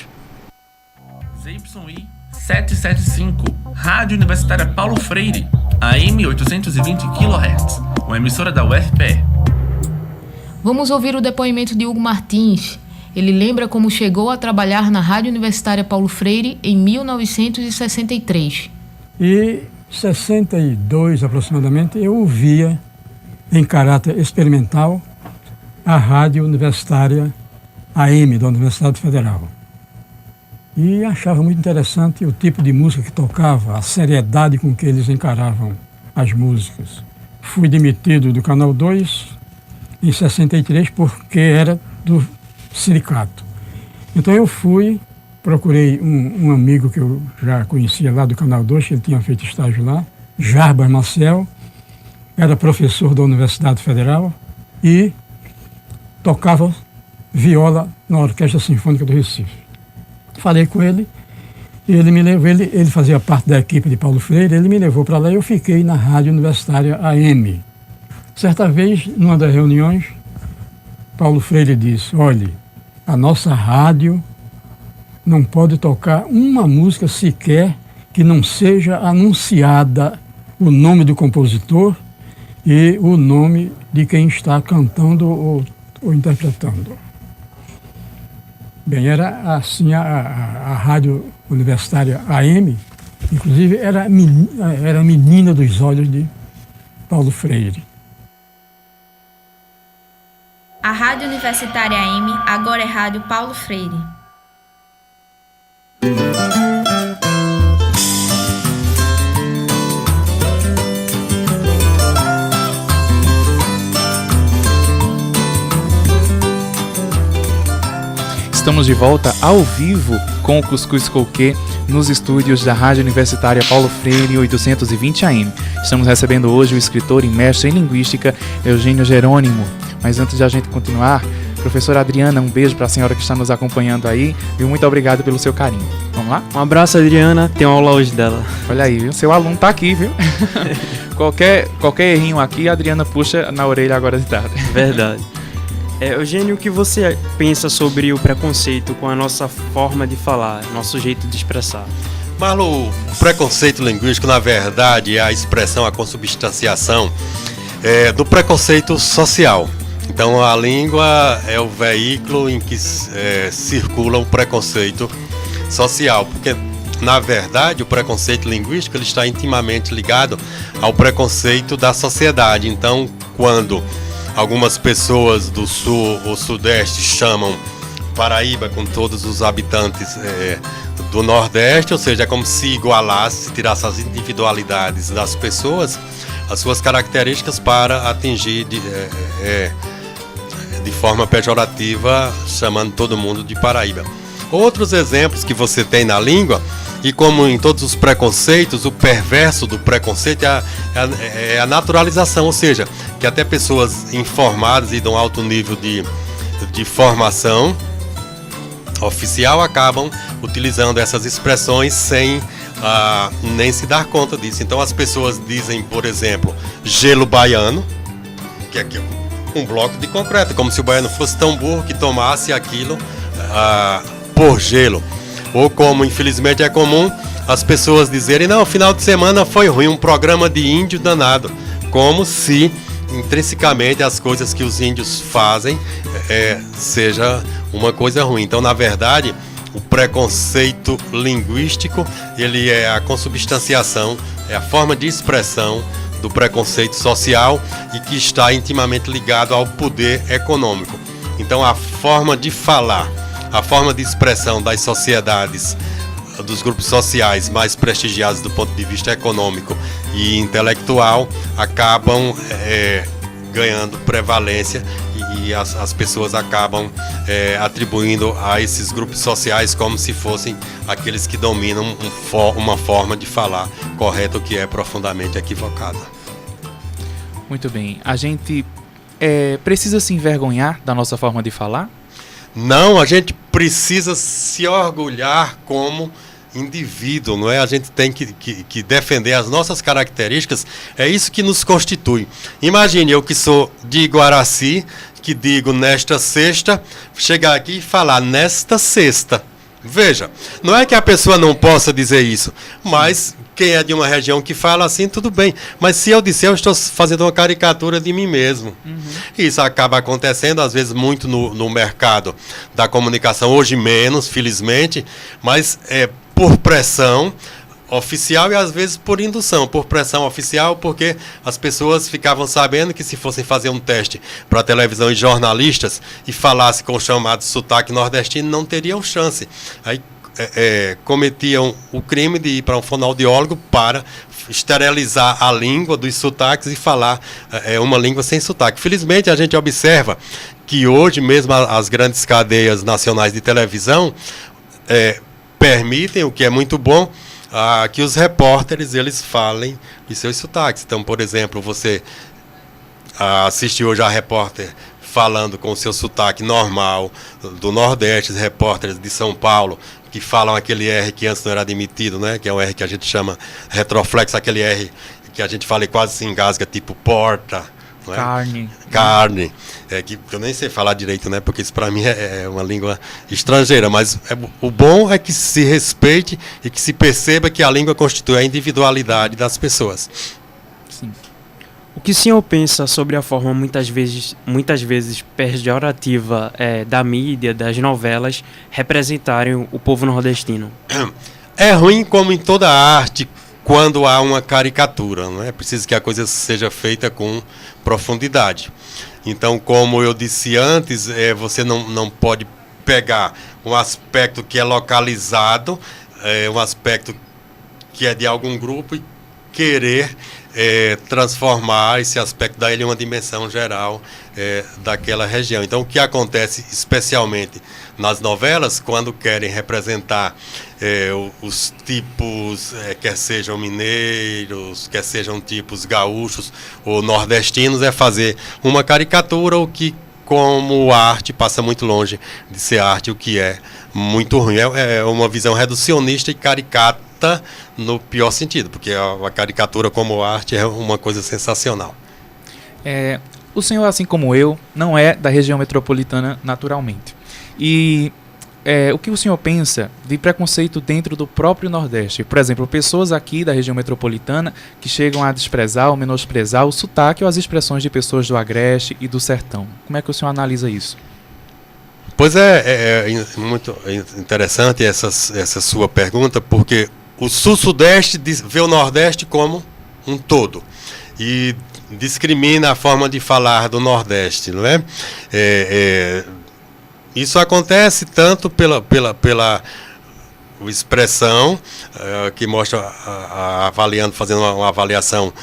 ZYI 775, Rádio Universitária Paulo Freire, AM 820 kHz, uma emissora da UFPE. Vamos ouvir o depoimento de Hugo Martins. Ele lembra como chegou a trabalhar na Rádio Universitária Paulo Freire em 1963. E em 62 aproximadamente eu ouvia em caráter experimental a Rádio Universitária AM da Universidade Federal. E achava muito interessante o tipo de música que tocava, a seriedade com que eles encaravam as músicas. Fui demitido do Canal 2 em 63 porque era do sindicato. Então eu procurei um amigo que eu já conhecia lá do Canal 2, que ele tinha feito estágio lá, Jarbas Maciel, era professor da Universidade Federal e tocava viola na Orquestra Sinfônica do Recife. Falei com ele, e ele me levou, ele fazia parte da equipe de Paulo Freire, ele me levou para lá e eu fiquei na Rádio Universitária AM. Certa vez, numa das reuniões, Paulo Freire disse: olhe, a nossa rádio não pode tocar uma música sequer que não seja anunciada o nome do compositor e o nome de quem está cantando ou interpretando. Bem, era assim a Rádio Universitária AM, inclusive era a menina dos olhos de Paulo Freire. A Rádio Universitária AM agora é Rádio Paulo Freire. Estamos de volta ao vivo com o Cuscuz Coquê nos estúdios da Rádio Universitária Paulo Freire 820 AM. Estamos recebendo hoje o escritor e mestre em linguística Eugênio Jerônimo. Mas antes de a gente continuar, professora Adriana, um beijo para a senhora que está nos acompanhando aí e muito obrigado pelo seu carinho. Vamos lá? Um abraço, Adriana. Tem uma aula hoje dela. Olha aí, viu? Seu aluno tá aqui, viu? qualquer errinho aqui, a Adriana puxa na orelha agora de tarde. Verdade. Eugênio, o que você pensa sobre o preconceito com a nossa forma de falar, nosso jeito de expressar? Marlon, o preconceito linguístico, na verdade, é a expressão, a consubstanciação do preconceito social. Então, a língua é o veículo em que circula o preconceito social, porque, na verdade, o preconceito linguístico ele está intimamente ligado ao preconceito da sociedade. Então, quando algumas pessoas do sul ou sudeste chamam Paraíba com todos os habitantes do nordeste, ou seja, é como se igualasse, se tirasse as individualidades das pessoas, as suas características para atingir de forma pejorativa, chamando todo mundo de Paraíba. Outros exemplos que você tem na língua, e como em todos os preconceitos, o perverso do preconceito é a naturalização, ou seja, que até pessoas informadas e de um alto nível de formação oficial acabam utilizando essas expressões sem nem se dar conta disso. Então as pessoas dizem, por exemplo, gelo baiano, que é um bloco de concreto, como se o baiano fosse tão burro que tomasse aquilo por gelo. Ou como, infelizmente, é comum as pessoas dizerem: não, final de semana foi ruim, um programa de índio danado. Como se, intrinsecamente, as coisas que os índios fazem seja uma coisa ruim. Então, na verdade, o preconceito linguístico, ele é a consubstanciação, é a forma de expressão do preconceito social e que está intimamente ligado ao poder econômico. Então, a forma de falar, a forma de expressão das sociedades, dos grupos sociais mais prestigiados do ponto de vista econômico e intelectual, acabam ganhando prevalência e as pessoas acabam atribuindo a esses grupos sociais como se fossem aqueles que dominam uma forma de falar correta, o que é profundamente equivocada. Muito bem. A gente precisa se envergonhar da nossa forma de falar? Não, a gente precisa se orgulhar como indivíduo, não é? A gente tem que defender as nossas características, é isso que nos constitui. Imagine eu que sou de Iguaraci, que digo nesta sexta, chegar aqui e falar nesta sexta. Veja, não é que a pessoa não possa dizer isso, mas quem é de uma região que fala assim, tudo bem. Mas se eu disser, eu estou fazendo uma caricatura de mim mesmo. Isso acaba acontecendo, às vezes, muito no mercado da comunicação, hoje menos, felizmente, mas por pressão oficial e às vezes por indução, por pressão oficial, porque as pessoas ficavam sabendo que se fossem fazer um teste para televisão e jornalistas e falasse com o chamado sotaque nordestino, não teriam chance. Aí cometiam o crime de ir para um fonoaudiólogo para esterilizar a língua dos sotaques e falar uma língua sem sotaque. Felizmente, a gente observa que hoje mesmo as grandes cadeias nacionais de televisão permitem, o que é muito bom, que os repórteres eles falem os seus sotaques. Então, por exemplo, você assiste hoje a repórter falando com o seu sotaque normal do Nordeste, os repórteres de São Paulo que falam aquele R que antes não era admitido, né? Que é um R que a gente chama retroflexo, aquele R que a gente fala e quase se engasga, tipo porta. Não é? Carne. Que eu nem sei falar direito, né? Porque isso para mim é uma língua estrangeira. Mas o bom é que se respeite e que se perceba que a língua constitui a individualidade das pessoas. Sim. O que o senhor pensa sobre a forma muitas vezes pejorativa da mídia, das novelas, representarem o povo nordestino? É ruim como em toda arte, quando há uma caricatura, não é preciso que a coisa seja feita com profundidade. Então, como eu disse antes, você não pode pegar um aspecto que é localizado, um aspecto que é de algum grupo e querer transformar esse aspecto, dar ele uma dimensão geral daquela região. Então, o que acontece especialmente nas novelas, quando querem representar os tipos, quer sejam mineiros, quer sejam tipos gaúchos ou nordestinos, é fazer uma caricatura, o que, como arte, passa muito longe de ser arte, o que é muito ruim. É uma visão reducionista e caricata no pior sentido, porque a caricatura como arte é uma coisa sensacional. O senhor, assim como eu, não é da região metropolitana naturalmente. E o que o senhor pensa de preconceito dentro do próprio Nordeste? Por exemplo, pessoas aqui da região metropolitana que chegam a desprezar ou menosprezar o sotaque ou as expressões de pessoas do Agreste e do Sertão. Como é que o senhor analisa isso? Pois é muito interessante essa sua pergunta, porque o Sul-Sudeste vê o Nordeste como um todo e discrimina a forma de falar do Nordeste, não é? Isso acontece tanto pela expressão que mostra fazendo uma avaliação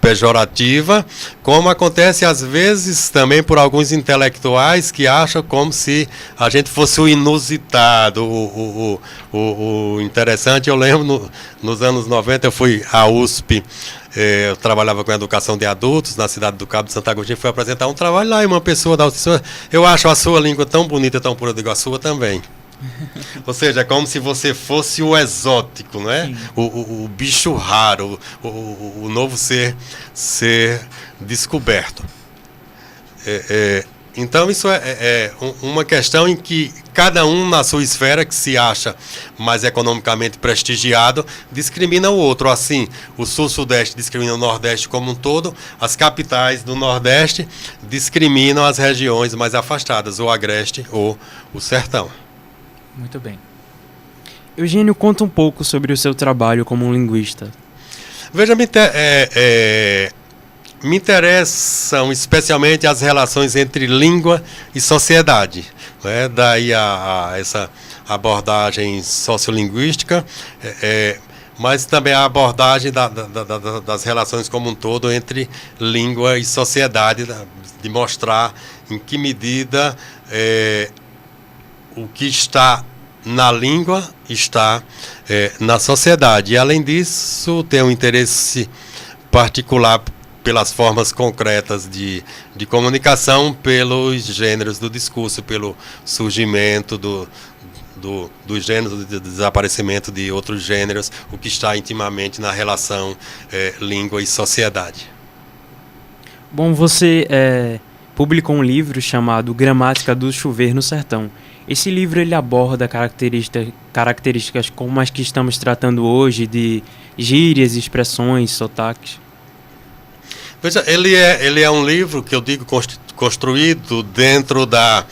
pejorativa, como acontece às vezes também por alguns intelectuais que acham como se a gente fosse o inusitado, o interessante. Eu lembro nos anos 90 eu fui à USP, eu trabalhava com educação de adultos na cidade do Cabo de Santo Agostinho, fui apresentar um trabalho lá e uma pessoa da USP, eu acho a sua língua tão bonita, tão pura, eu digo, a sua também. Ou seja, é como se você fosse o exótico, não é? O bicho raro, o novo ser descoberto. Então isso é uma questão em que cada um na sua esfera que se acha mais economicamente prestigiado discrimina o outro. Assim, o Sul-Sudeste discrimina o Nordeste como um todo, as capitais do Nordeste discriminam as regiões mais afastadas, o Agreste ou o Sertão. Muito bem. Eugênio, conta um pouco sobre o seu trabalho como um linguista. Veja, me interessam especialmente as relações entre língua e sociedade. Né? Daí essa abordagem sociolinguística, mas também a abordagem das relações como um todo entre língua e sociedade, de mostrar em que medida o que está na língua está na sociedade. E, além disso, tem um interesse particular pelas formas concretas de comunicação, pelos gêneros do discurso, pelo surgimento dos gêneros, do desaparecimento de outros gêneros, o que está intimamente na relação língua e sociedade. Bom, você publicou um livro chamado Gramática do Chover no Sertão. Esse livro ele aborda características como as que estamos tratando hoje, de gírias, expressões, sotaques. Veja, ele é um livro que eu digo construído dentro da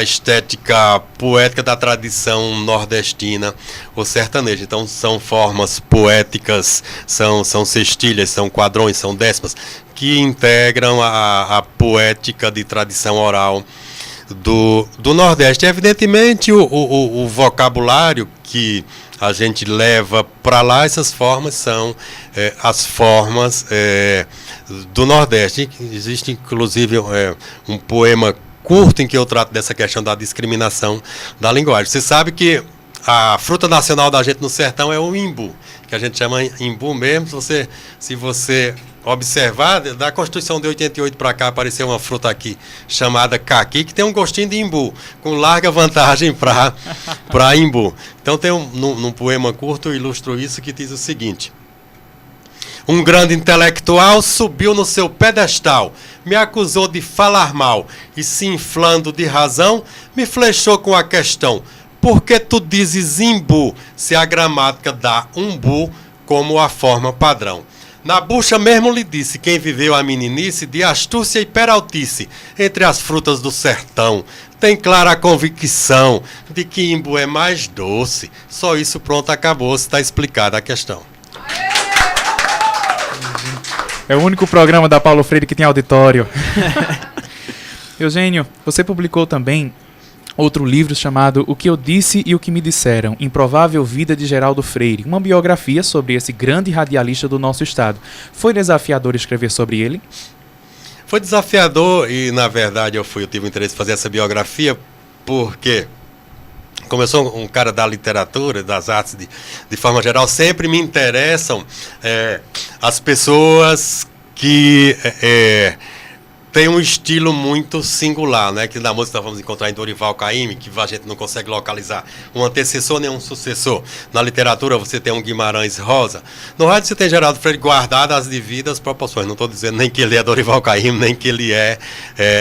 estética poética da tradição nordestina ou sertaneja. Então são formas poéticas, são sextilhas, são quadrões, são décimas, que integram a poética de tradição oral do Nordeste. Evidentemente o vocabulário que a gente leva para lá, essas formas são as formas do Nordeste. Existe inclusive um poema curto em que eu trato dessa questão da discriminação da linguagem. Você sabe que a fruta nacional da gente no sertão é o imbu, que a gente chama imbu mesmo. Se você observar, da Constituição de 88 para cá apareceu uma fruta aqui chamada caqui, que tem um gostinho de imbu, com larga vantagem para imbu. Então tem num poema curto, eu ilustro isso, que diz o seguinte: um grande intelectual subiu no seu pedestal, me acusou de falar mal e, se inflando de razão, me flechou com a questão: por que tu dizes imbu, se a gramática dá umbu como a forma padrão? Na bucha mesmo lhe disse quem viveu a meninice de astúcia e peraltice entre as frutas do sertão. Tem clara a convicção de que imbu é mais doce. Só isso, pronto, acabou, está explicada a questão. É o único programa da Paulo Freire que tem auditório. Eugênio, você publicou também outro livro chamado O que eu disse e o que me disseram, Improvável Vida de Geraldo Freire, uma biografia sobre esse grande radialista do nosso estado. Foi desafiador escrever sobre ele? Foi desafiador e, na verdade, eu tive o interesse em fazer essa biografia porque, como eu sou um cara da literatura, das artes de forma geral, sempre me interessam as pessoas que tem um estilo muito singular, né? Que na música nós vamos encontrar em Dorival Caymmi, que a gente não consegue localizar um antecessor nem um sucessor. Na literatura você tem um Guimarães Rosa. No rádio você tem Geraldo Freire, guardado as devidas proporções. Não estou dizendo nem que ele é Dorival Caymmi, nem que ele é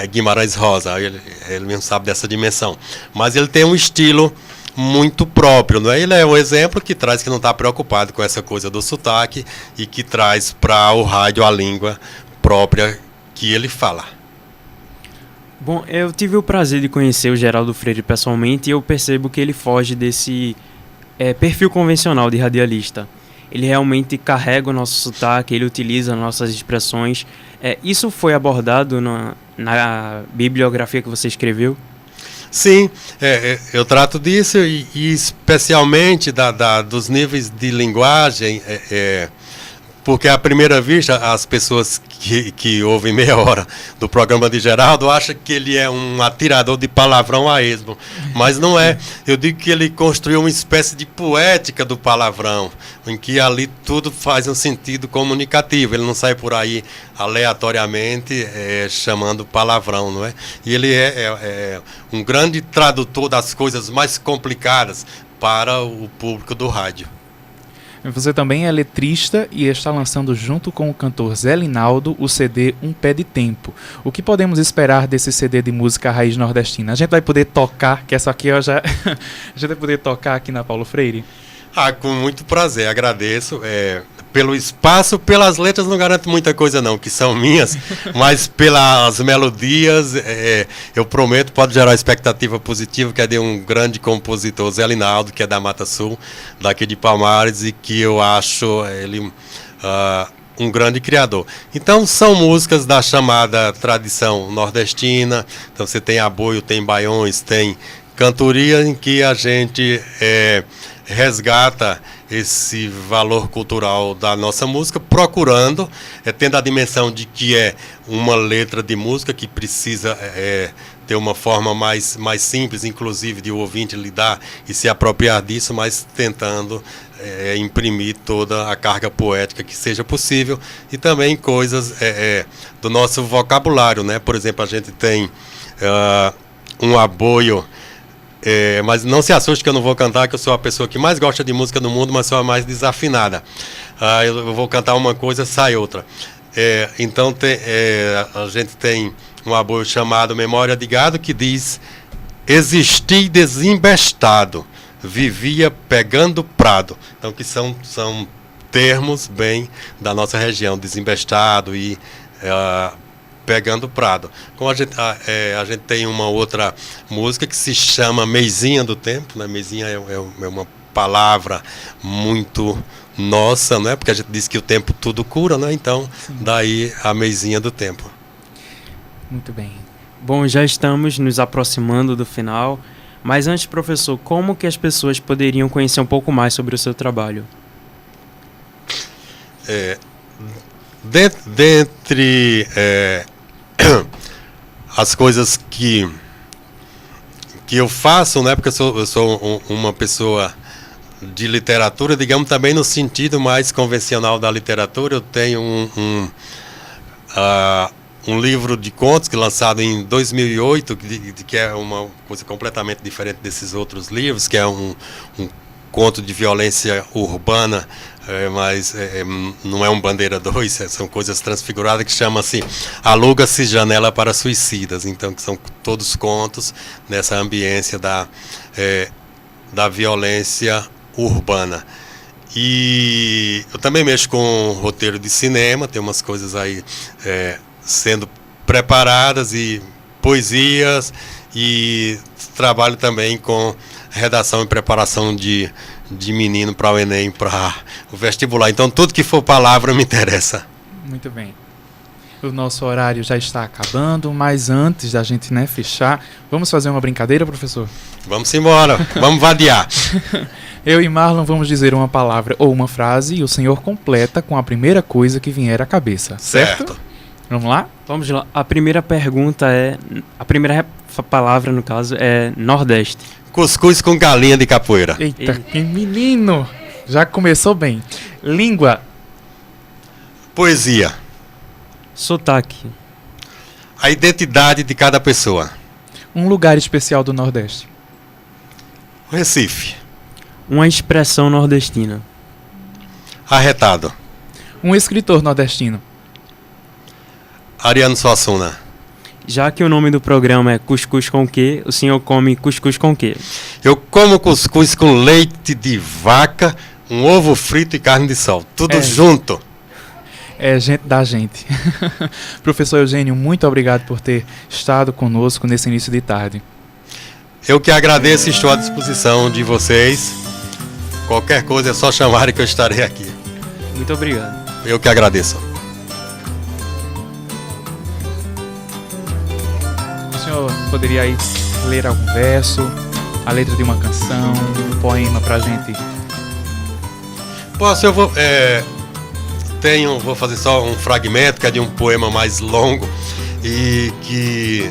Guimarães Rosa. Ele mesmo sabe dessa dimensão. Mas ele tem um estilo muito próprio, não é? Ele é um exemplo que traz que não está preocupado com essa coisa do sotaque e que traz para o rádio a língua própria que ele fala. Bom, eu tive o prazer de conhecer o Geraldo Freire pessoalmente e eu percebo que ele foge desse perfil convencional de radialista. Ele realmente carrega o nosso sotaque, ele utiliza nossas expressões. Isso foi abordado na bibliografia que você escreveu? Sim, eu trato disso e especialmente dos níveis de linguagem, porque à primeira vista as pessoas que ouvem meia hora do programa de Geraldo acham que ele é um atirador de palavrão a esmo, mas não é. Eu digo que ele construiu uma espécie de poética do palavrão, em que ali tudo faz um sentido comunicativo, ele não sai por aí aleatoriamente chamando palavrão, não é? E ele é um grande tradutor das coisas mais complicadas para o público do rádio. Você também é letrista e está lançando junto com o cantor Zé Linaldo o CD Um Pé de Tempo. O que podemos esperar desse CD de música raiz nordestina? A gente vai poder tocar, que essa aqui eu já... a gente vai poder tocar aqui na Paulo Freire? Com muito prazer, agradeço. Pelo espaço, pelas letras não garanto muita coisa não, que são minhas, mas pelas melodias, eu prometo, pode gerar expectativa positiva, que é de um grande compositor, Zé Linaldo, que é da Mata Sul, daqui de Palmares, e que eu acho ele um grande criador. Então são músicas da chamada tradição nordestina, então você tem aboio, tem baiões, tem cantoria, em que a gente resgata esse valor cultural da nossa música, procurando, tendo a dimensão de que é uma letra de música que precisa ter uma forma mais simples, inclusive, de o ouvinte lidar e se apropriar disso, mas tentando imprimir toda a carga poética que seja possível e também coisas do nosso vocabulário, né? Por exemplo, a gente tem um aboio. Mas não se assuste que eu não vou cantar, que eu sou a pessoa que mais gosta de música no mundo, mas sou a mais desafinada. Eu vou cantar uma coisa, sai outra. Então a gente tem um aboio chamado Memória de Gado, que diz: existi desembestado, vivia pegando prado. Então, que são termos bem da nossa região, desembestado e pegando prado. Como a gente tem uma outra música que se chama Meizinha do Tempo, né? Meizinha é uma palavra muito nossa, né? Porque a gente diz que o tempo tudo cura, né? Então, daí a Meizinha do Tempo. Muito bem. Bom, já estamos nos aproximando do final, mas antes, professor, como que as pessoas poderiam conhecer um pouco mais sobre o seu trabalho? Dentre as coisas que eu faço, né? Porque eu sou uma pessoa de literatura, digamos, também no sentido mais convencional da literatura. Eu tenho um livro de contos que lançado em 2008, que é uma coisa completamente diferente desses outros livros, que é um conto de violência urbana, mas não é um Bandeira 2, são coisas transfiguradas, que chama-se Aluga-se Janela para Suicidas. Então, que são todos contos nessa ambiência da violência urbana. E eu também mexo com roteiro de cinema, tem umas coisas aí sendo preparadas, e poesias, e trabalho também com redação e preparação de menino para o Enem, para o vestibular. Então, tudo que for palavra me interessa. Muito bem. O nosso horário já está acabando, mas antes da gente fechar, vamos fazer uma brincadeira, professor? Vamos embora, vamos vadiar. Eu e Marlon vamos dizer uma palavra ou uma frase e o senhor completa com a primeira coisa que vier à cabeça, certo? Vamos lá? Vamos lá. A primeira pergunta a primeira palavra, no caso, é Nordeste. Cuscuz com galinha de capoeira. Eita, que menino! Já começou bem. Língua. Poesia. Sotaque. A identidade de cada pessoa. Um lugar especial do Nordeste. Recife. Uma expressão nordestina. Arretado. Um escritor nordestino. Ariano Suassuna. Já que o nome do programa é Cuscuz com quê, o senhor come cuscuz com quê? Eu como cuscuz com leite de vaca, um ovo frito e carne de sol. Tudo junto. É gente da gente. Professor Eugênio, muito obrigado por ter estado conosco nesse início de tarde. Eu que agradeço e estou à disposição de vocês. Qualquer coisa é só chamar que eu estarei aqui. Muito obrigado. Eu que agradeço. O senhor poderia aí ler algum verso, a letra de uma canção, um poema pra gente? Posso, eu vou... vou fazer só um fragmento, que é de um poema mais longo, e que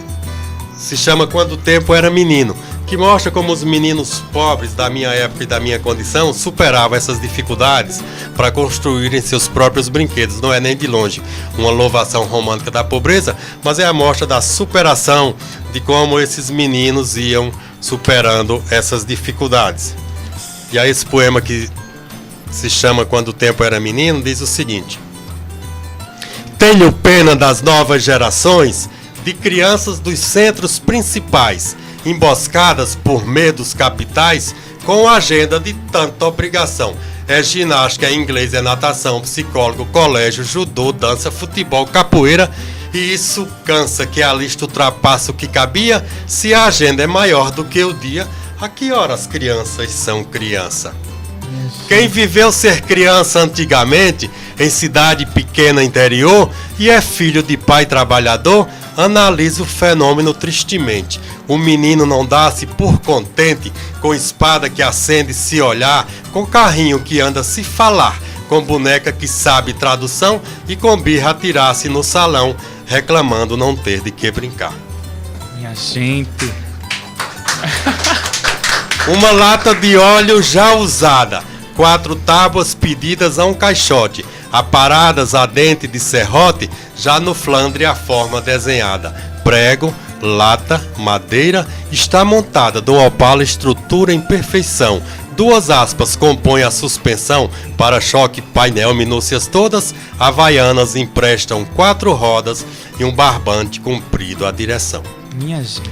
se chama Quando o Tempo Era Menino, que mostra como os meninos pobres da minha época e da minha condição superavam essas dificuldades para construírem seus próprios brinquedos. Não é nem de longe uma louvação romântica da pobreza, mas é a mostra da superação, de como esses meninos iam superando essas dificuldades. E aí esse poema, que se chama Quando o Tempo Era Menino, diz o seguinte: tenho pena das novas gerações, de crianças dos centros principais, emboscadas por medos capitais, com agenda de tanta obrigação. É ginástica, é inglês, é natação, psicólogo, colégio, judô, dança, futebol, capoeira. E isso cansa, que a lista ultrapassa o que cabia. Se a agenda é maior do que o dia, a que horas crianças são criança? Quem viveu ser criança antigamente, em cidade pequena interior, e é filho de pai trabalhador, analisa o fenômeno tristemente. O menino não dá-se por contente, com espada que acende se olhar, com carrinho que anda se falar, com boneca que sabe tradução e com birra atirar-se no salão, reclamando não ter de que brincar. Minha gente... Uma lata de óleo já usada, 4 tábuas pedidas a um caixote, aparadas a dente de serrote, já no flandre a forma desenhada. Prego, lata, madeira, está montada, do opala estrutura em perfeição. 2 aspas compõem a suspensão, para-choque, painel, minúcias todas, havaianas emprestam 4 rodas e um barbante comprido à direção. Minha gente.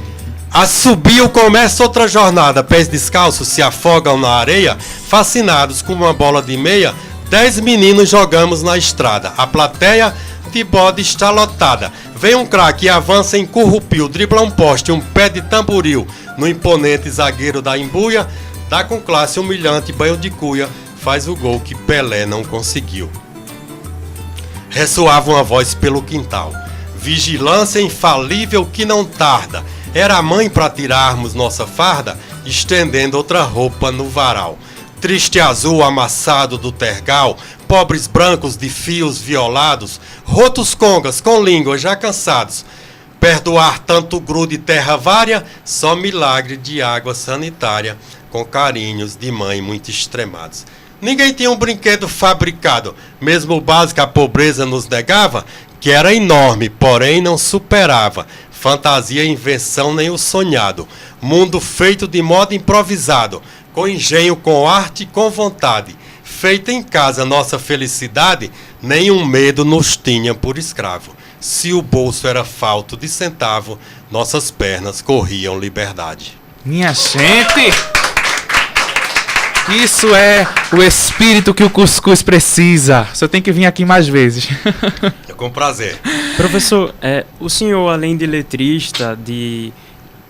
Assobio começa outra jornada, pés descalços se afogam na areia, fascinados com uma bola de meia, 10 meninos jogamos na estrada, a plateia de bode está lotada, vem um craque e avança em currupio, dribla um poste, um pé de tamboril, no imponente zagueiro da embuia, dá com classe humilhante banho de cuia, faz o gol que Pelé não conseguiu. Ressoava uma voz pelo quintal, vigilância infalível que não tarda, era a mãe para tirarmos nossa farda, estendendo outra roupa no varal. Triste azul amassado do tergal, pobres brancos de fios violados, rotos congas com línguas já cansados. Perdoar tanto grude terra vária, só milagre de água sanitária, com carinhos de mãe muito extremados. Ninguém tinha um brinquedo fabricado, mesmo o básico a pobreza nos negava, que era enorme, porém não superava. Fantasia, invenção, nem o sonhado. Mundo feito de modo improvisado, com engenho, com arte e com vontade. Feita em casa nossa felicidade, nenhum medo nos tinha por escravo. Se o bolso era falto de centavo, nossas pernas corriam liberdade. Minha gente! Isso é o espírito que o cuscuz precisa. Só tem que vir aqui mais vezes. É com prazer. Professor, o senhor, além de letrista, de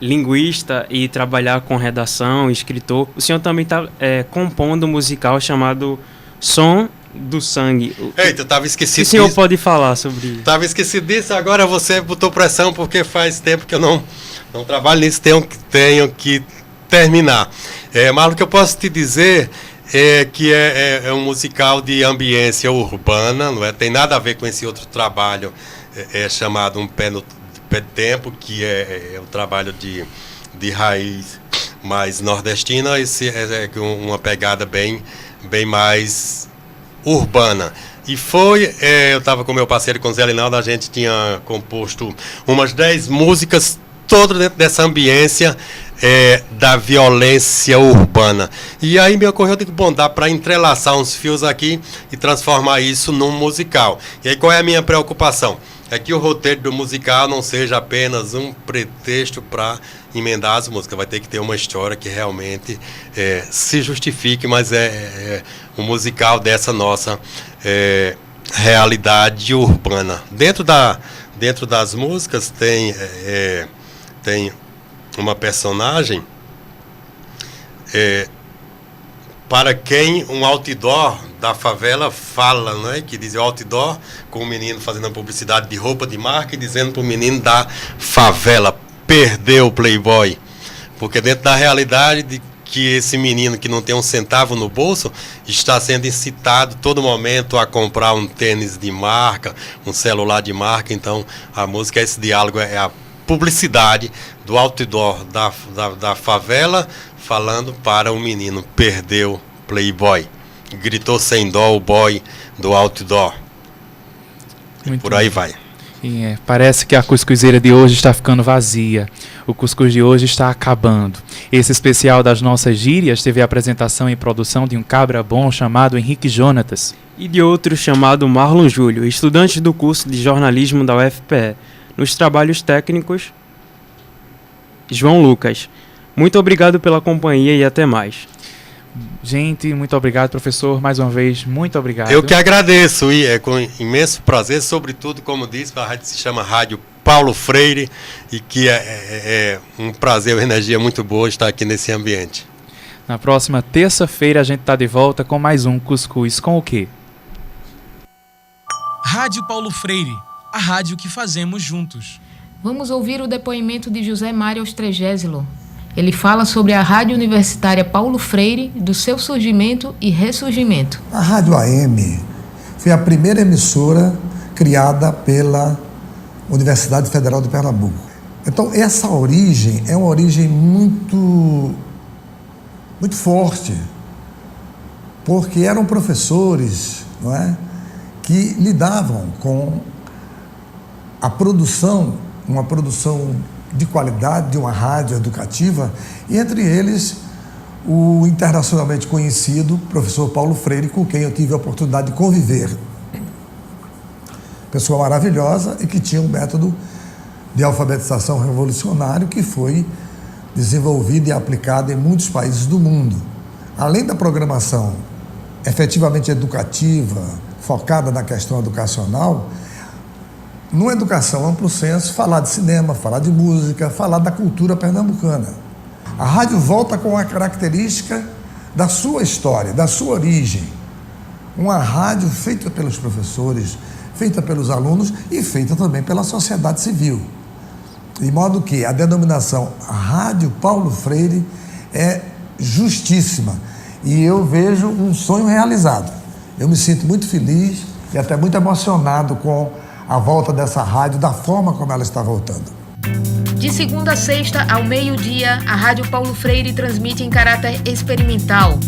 linguista e trabalhar com redação, escritor, o senhor também está compondo um musical chamado Som do Sangue. Eita, eu tava esquecido disso. O senhor pode falar sobre isso? Tava esquecido disso, agora você botou pressão porque faz tempo que eu não trabalho nisso, tenho que terminar. Mas o que eu posso te dizer é que é um musical de ambiência urbana, não é? Tem nada a ver com esse outro trabalho chamado Um Pé no Tempo, que é o trabalho de raiz mais nordestina. Esse é uma pegada bem mais urbana. E eu estava com meu parceiro, com o Zé Linaldo, a gente tinha composto umas 10 músicas, todas dentro dessa ambiência da violência urbana. E aí me ocorreu, bom, dá para entrelaçar uns fios aqui e transformar isso num musical. E aí qual é a minha preocupação? É que o roteiro do musical não seja apenas um pretexto para emendar as músicas. Vai ter que ter uma história que realmente se justifique, mas é um musical dessa nossa realidade urbana. Dentro das músicas tem uma personagem para quem um outdoor da favela fala, não é? Que diz o outdoor com o menino fazendo a publicidade de roupa de marca e dizendo para o menino da favela: perdeu o Playboy. Porque dentro da realidade de que esse menino que não tem um centavo no bolso está sendo incitado todo momento a comprar um tênis de marca, um celular de marca. Então a música, esse diálogo, é a publicidade do outdoor da favela falando para o menino: perdeu Playboy. Gritou sem dó o boy do outdoor. Muito por aí vai. Parece que a cuscuzeira de hoje está ficando vazia. O cuscuz de hoje está acabando. Esse especial das nossas gírias teve a apresentação e produção de um cabra bom chamado Henrique Jonatas. E de outro chamado Marlon Júlio, estudante do curso de jornalismo da UFPE. Nos trabalhos técnicos, João Lucas. Muito obrigado pela companhia e até mais. Gente, muito obrigado, professor. Mais uma vez, muito obrigado. Eu que agradeço, e é com imenso prazer, sobretudo, como disse, a rádio se chama Rádio Paulo Freire, e que é um prazer, uma energia muito boa estar aqui nesse ambiente. Na próxima terça-feira a gente está de volta com mais um Cuscuz com o quê? Rádio Paulo Freire, a rádio que fazemos juntos. Vamos ouvir o depoimento de José Mário Ostregésilo. Ele fala sobre a Rádio Universitária Paulo Freire, do seu surgimento e ressurgimento. A Rádio AM foi a primeira emissora criada pela Universidade Federal de Pernambuco. Então, essa origem é uma origem muito forte, porque eram professores, não é, que lidavam com a produção, uma produção de qualidade de uma rádio educativa, e entre eles o internacionalmente conhecido professor Paulo Freire, com quem eu tive a oportunidade de conviver. Pessoa maravilhosa e que tinha um método de alfabetização revolucionário que foi desenvolvido e aplicado em muitos países do mundo. Além da programação efetivamente educativa, focada na questão educacional, numa educação amplo senso, falar de cinema, falar de música, falar da cultura pernambucana. A rádio volta com a característica da sua história, da sua origem. Uma rádio feita pelos professores, feita pelos alunos e feita também pela sociedade civil. De modo que a denominação Rádio Paulo Freire é justíssima e eu vejo um sonho realizado. Eu me sinto muito feliz e até muito emocionado com a volta dessa rádio, da forma como ela está voltando. De segunda a sexta, ao meio-dia, a Rádio Paulo Freire transmite em caráter experimental.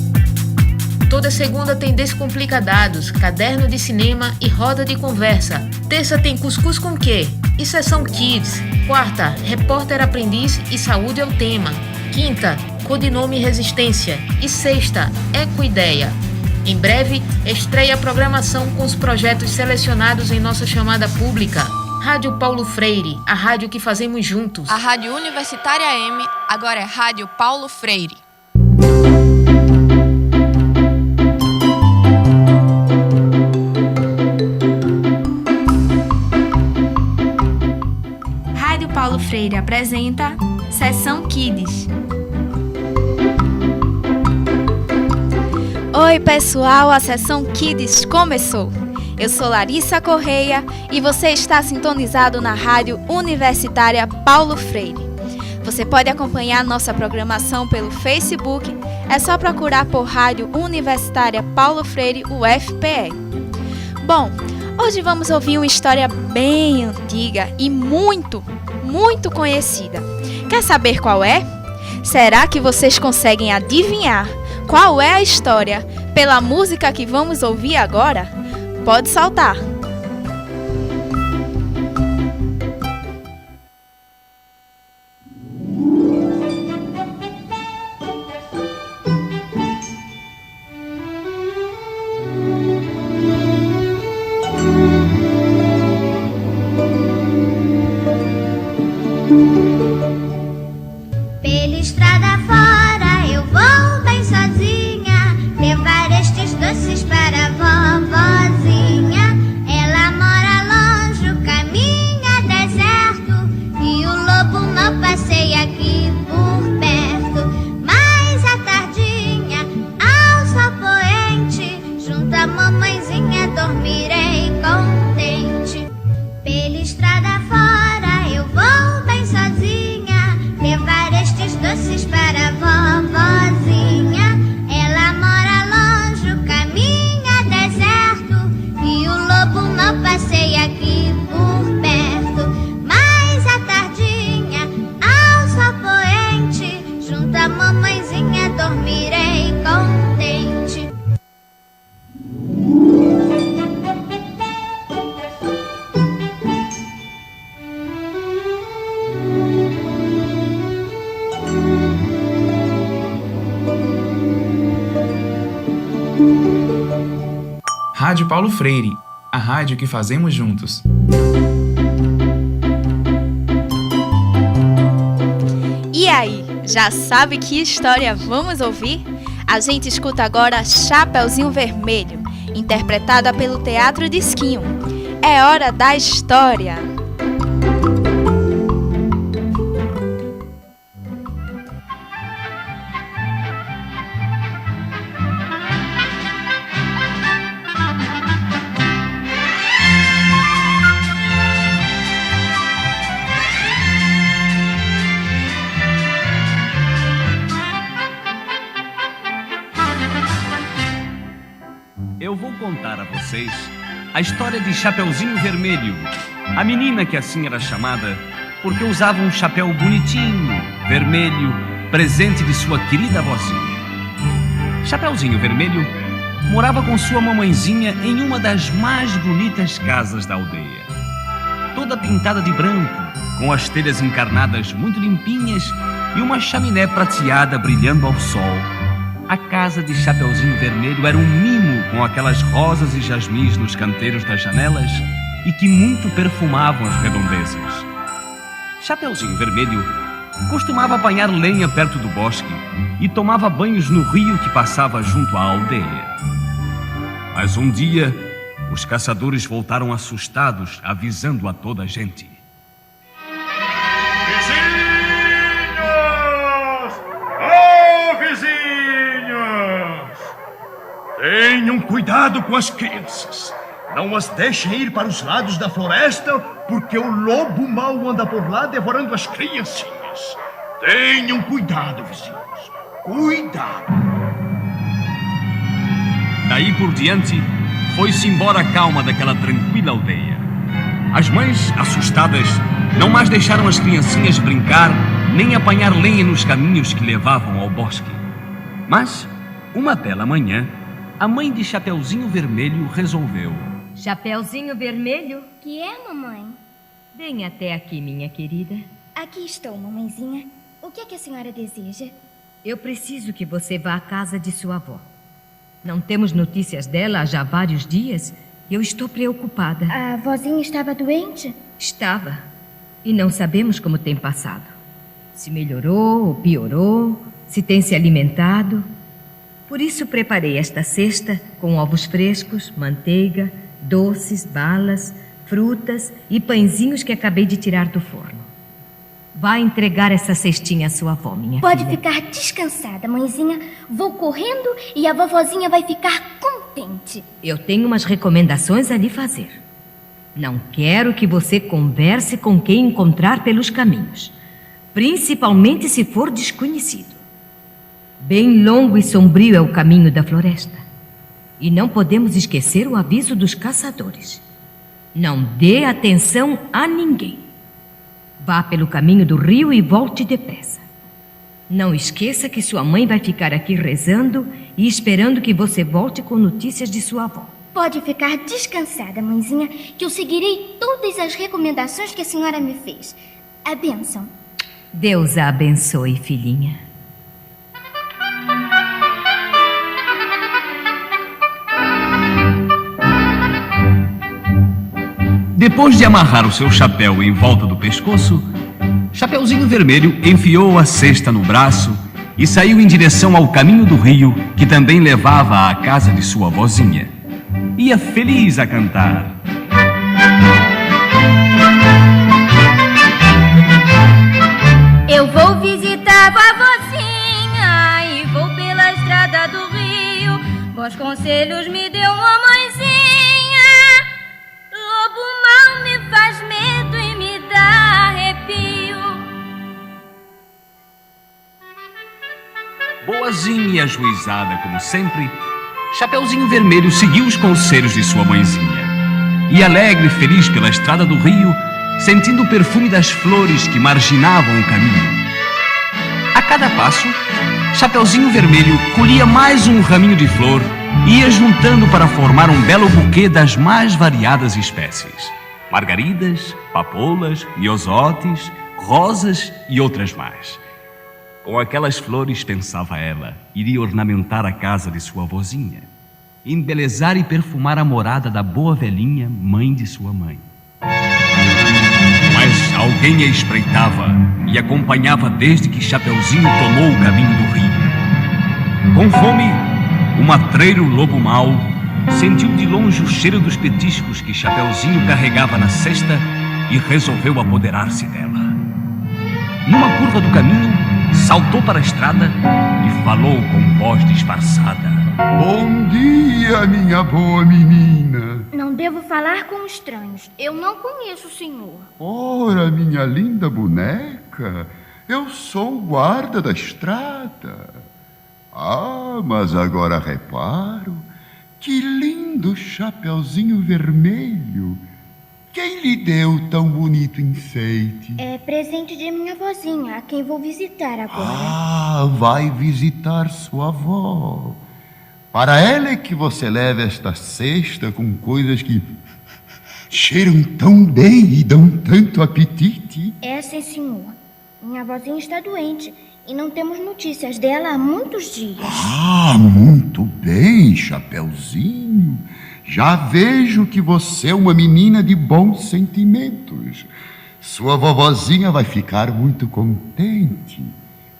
Toda segunda tem Descomplica Dados, caderno de cinema e roda de conversa. Terça tem Cuscuz com Quê? E Sessão Kids. Quarta, Repórter Aprendiz e Saúde é o tema. Quinta, Codinome Resistência. E sexta, Ecoideia. Em breve, estreia a programação com os projetos selecionados em nossa chamada pública. Rádio Paulo Freire, a rádio que fazemos juntos. A Rádio Universitária AM agora é Rádio Paulo Freire. Rádio Paulo Freire apresenta Sessão Kids. Oi pessoal, a Sessão Kids começou. Eu sou Larissa Correia e você está sintonizado na Rádio Universitária Paulo Freire. Você pode acompanhar nossa programação pelo Facebook, é só procurar por Rádio Universitária Paulo Freire UFPE. Bom, hoje vamos ouvir uma história bem antiga e muito conhecida. Quer saber qual é? Será que vocês conseguem adivinhar qual é a história pela música que vamos ouvir agora? Pode saltar! Pela estrada fora eu vou bem sozinha, levar estes doces para a vovozinha. Ela mora longe, o caminho é deserto e o lobo mal passeia aqui por perto. Mas à tardinha, ao sol poente, junto à mamãezinha dormirei contente. Pela estrada fora eu vou bem sozinha, levar estes doces para a vovozinha. Ela mora longe, o caminho é deserto e o lobo mal passeia aqui por perto. Mas à tardinha, ao sol poente, junto à mamãezinha dormirei contente. Rádio Paulo Freire, a rádio que fazemos juntos. E aí, já sabe que história vamos ouvir? A gente escuta agora Chapeuzinho Vermelho, interpretada pelo Teatro Disquinho. É hora da história! Eu vou contar a vocês a história de Chapeuzinho Vermelho, a menina que assim era chamada porque usava um chapéu bonitinho, vermelho, presente de sua querida avózinha. Chapeuzinho Vermelho morava com sua mamãezinha em uma das mais bonitas casas da aldeia. Toda pintada de branco, com as telhas encarnadas muito limpinhas e uma chaminé prateada brilhando ao sol, A casa de Chapeuzinho Vermelho era um mimo com aquelas rosas e jasmins nos canteiros das janelas e que muito perfumavam as redondezas. Chapeuzinho Vermelho costumava apanhar lenha perto do bosque e tomava banhos no rio que passava junto à aldeia. Mas um dia, os caçadores voltaram assustados, avisando a toda a gente. Tenham cuidado com as crianças. Não as deixem ir para os lados da floresta, porque o lobo mau anda por lá devorando as criancinhas. Tenham cuidado, vizinhos. Cuidado. Daí por diante, foi-se embora a calma daquela tranquila aldeia. As mães, assustadas, não mais deixaram as criancinhas brincar, nem apanhar lenha nos caminhos que levavam ao bosque. Mas, uma bela manhã, a mãe de Chapeuzinho Vermelho resolveu. Chapeuzinho Vermelho? Que é, mamãe? Vem até aqui, minha querida. Aqui estou, mamãezinha. O que é que a senhora deseja? Eu preciso que você vá à casa de sua avó. Não temos notícias dela há já vários dias e eu estou preocupada. A vozinha estava doente? Estava. E não sabemos como tem passado. Se melhorou ou piorou, se tem se alimentado. Por isso preparei esta cesta com ovos frescos, manteiga, doces, balas, frutas e pãezinhos que acabei de tirar do forno. Vá entregar essa cestinha à sua avó, minha Pode filha. ficar descansada, mãezinha. Vou correndo e a vovozinha vai ficar contente. Eu tenho umas recomendações a lhe fazer. Não quero que você converse com quem encontrar pelos caminhos, principalmente se for desconhecido. Bem longo e sombrio é o caminho da floresta. E não podemos esquecer o aviso dos caçadores. Não dê atenção a ninguém. Vá pelo caminho do rio e volte depressa. Não esqueça que sua mãe vai ficar aqui rezando e esperando que você volte com notícias de sua avó. Pode ficar descansada, mãezinha, que eu seguirei todas as recomendações que a senhora me fez. A bênção. Deus a abençoe, filhinha. Depois de amarrar o seu chapéu em volta do pescoço, Chapeuzinho Vermelho enfiou a cesta no braço e saiu em direção ao caminho do rio, que também levava à casa de sua vozinha. Ia feliz a cantar. Eu vou visitar a vozinha e vou pela estrada do rio. Bons conselhos me deu uma mãezinha. Lobo mau me faz medo e me dá arrepio. Boazinha e ajuizada como sempre, Chapeuzinho Vermelho seguiu os conselhos de sua mãezinha. E alegre e feliz pela estrada do rio, sentindo o perfume das flores que marginavam o caminho. A cada passo, Chapeuzinho Vermelho colhia mais um raminho de flor e ia juntando para formar um belo buquê das mais variadas espécies. Margaridas, papoulas, miosotes, rosas e outras mais. Com aquelas flores, pensava ela, iria ornamentar a casa de sua vozinha, embelezar e perfumar a morada da boa velhinha, mãe de sua mãe. Mas alguém a espreitava e acompanhava desde que Chapeuzinho tomou o caminho do rio. Com fome, o matreiro lobo mau sentiu de longe o cheiro dos petiscos que Chapeuzinho carregava na cesta e resolveu apoderar-se dela. Numa curva do caminho, saltou para a estrada e falou com voz disfarçada. Bom dia, minha boa menina. Não devo falar com estranhos. Eu não conheço o senhor. Ora, minha linda boneca, eu sou o guarda da estrada. Ah, mas agora reparo, que lindo chapeuzinho vermelho. Quem lhe deu tão bonito enfeite? É presente de minha vozinha, a quem vou visitar agora. Ah, vai visitar sua avó. Para ela é que você leva esta cesta com coisas que cheiram tão bem e dão tanto apetite. É, sim, senhor. Minha vozinha está doente e não temos notícias dela há muitos dias. Ah, muito bem, Chapeuzinho. Já vejo que você é uma menina de bons sentimentos. Sua vovozinha vai ficar muito contente.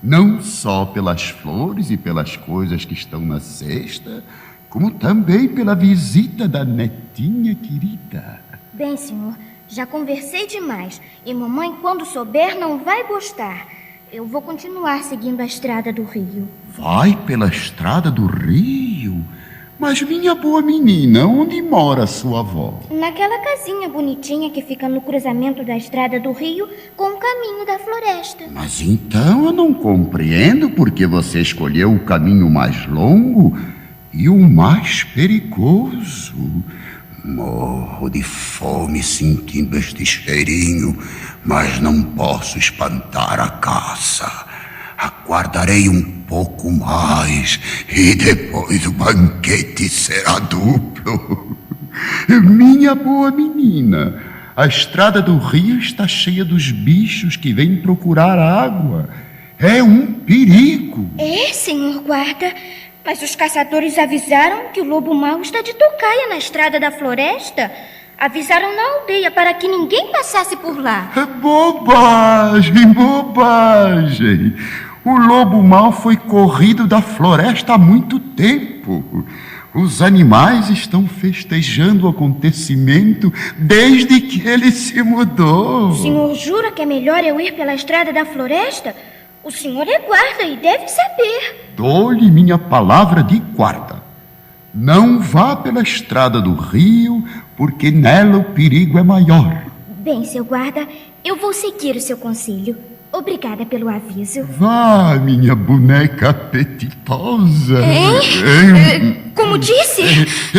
Não só pelas flores e pelas coisas que estão na cesta, como também pela visita da netinha querida. Bem, senhor, já conversei demais e mamãe, quando souber, não vai gostar. Eu vou continuar seguindo a estrada do rio. Vai pela estrada do rio? Mas, minha boa menina, onde mora sua avó? Naquela casinha bonitinha que fica no cruzamento da estrada do rio com o caminho da floresta. Mas então eu não compreendo por que você escolheu o caminho mais longo e o mais perigoso. Morro de fome sentindo este cheirinho, mas não posso espantar a caça. Aguardarei um pouco mais e depois o banquete será duplo. Minha boa menina, a estrada do rio está cheia dos bichos que vêm procurar água. É um perigo. É, senhor guarda, mas os caçadores avisaram que o lobo mau está de tocaia na estrada da floresta. Avisaram na aldeia para que ninguém passasse por lá. Bobagem, bobagem. O lobo mau foi corrido da floresta há muito tempo. Os animais estão festejando o acontecimento desde que ele se mudou. O senhor jura que é melhor eu ir pela estrada da floresta? O senhor é guarda e deve saber. Dou-lhe minha palavra de guarda. Não vá pela estrada do rio, porque nela o perigo é maior. Bem, seu guarda, eu vou seguir o seu conselho. Obrigada pelo aviso. Vá, minha boneca apetitosa. Como disse?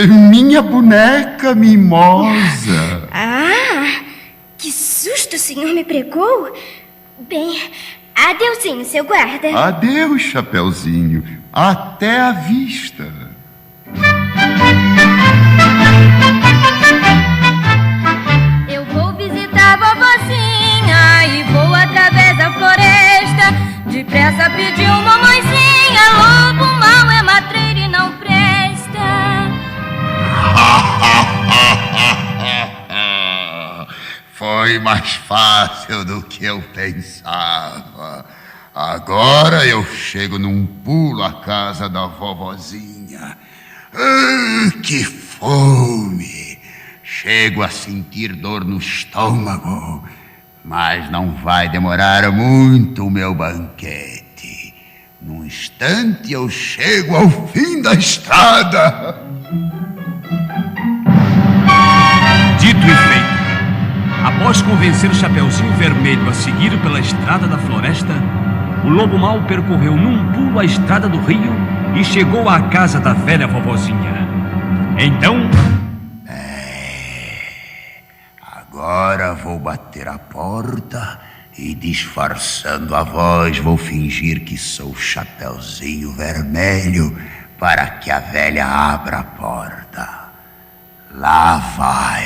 Minha boneca mimosa. Ah, que susto o senhor me pregou. Bem, adeusinho, seu guarda. Adeus, Chapeuzinho. Até a vista. Eu vou visitar a vovozinha e vou através da floresta. Depressa pediu mamãezinha, lobo mau é matreiro e não presta. Foi mais fácil do que eu pensava. Agora eu chego num pulo à casa da vovozinha. Que fome! Chego a sentir dor no estômago, mas não vai demorar muito o meu banquete. Num instante eu chego ao fim da estrada. Dito e feito. Após convencer o Chapeuzinho Vermelho a seguir pela estrada da floresta, o lobo mau percorreu num pulo a estrada do rio e chegou à casa da velha vovozinha. Então... Agora vou bater a porta e, disfarçando a voz, vou fingir que sou o Chapeuzinho Vermelho para que a velha abra a porta. Lá vai.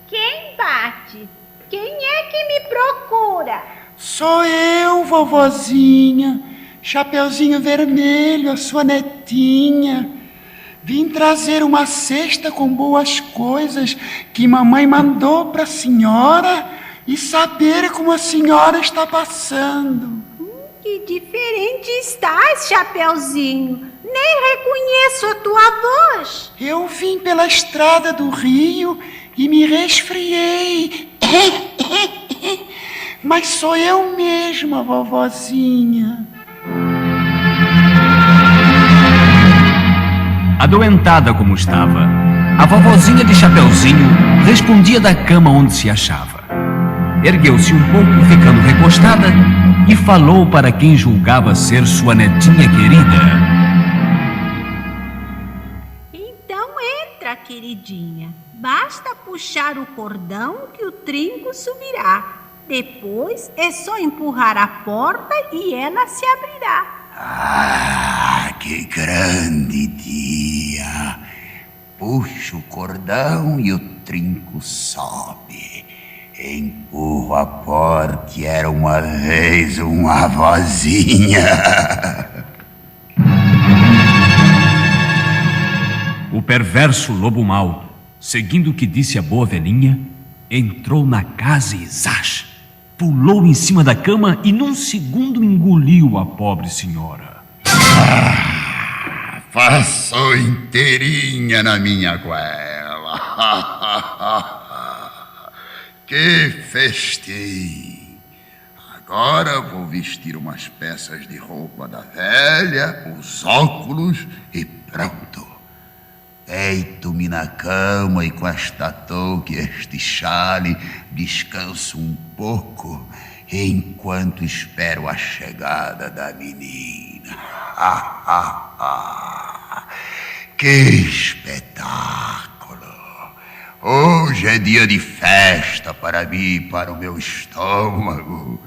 Quem bate? Quem é que me procura? Sou eu, vovozinha, Chapeuzinho Vermelho, a sua netinha. Vim trazer uma cesta com boas coisas que mamãe mandou para a senhora e saber como a senhora está passando. Que diferente estás, Chapeuzinho. Nem reconheço a tua voz. Eu vim pela estrada do rio e me resfriei. Mas sou eu mesma, vovozinha. Adoentada como estava, a vovozinha de Chapeuzinho respondia da cama onde se achava. Ergueu-se um pouco, ficando recostada, e falou para quem julgava ser sua netinha querida. Então entra, queridinha. Basta puxar o cordão que o trinco subirá. Depois é só empurrar a porta e ela se abrirá. Ah, que grande dia! Puxo o cordão e o trinco sobe. Empurro a porta e era uma vez uma vozinha. O perverso lobo mau, seguindo o que disse a boa velhinha, entrou na casa e zás, pulou em cima da cama e num segundo engoliu a pobre senhora. Passou inteirinha na minha goela. Que festim! Agora vou vestir umas peças de roupa da velha, os óculos e pronto. Deito-me na cama e com esta touca e este chale descanso um pouco enquanto espero a chegada da menina. Que espetáculo! Hoje é dia de festa para mim e para o meu estômago.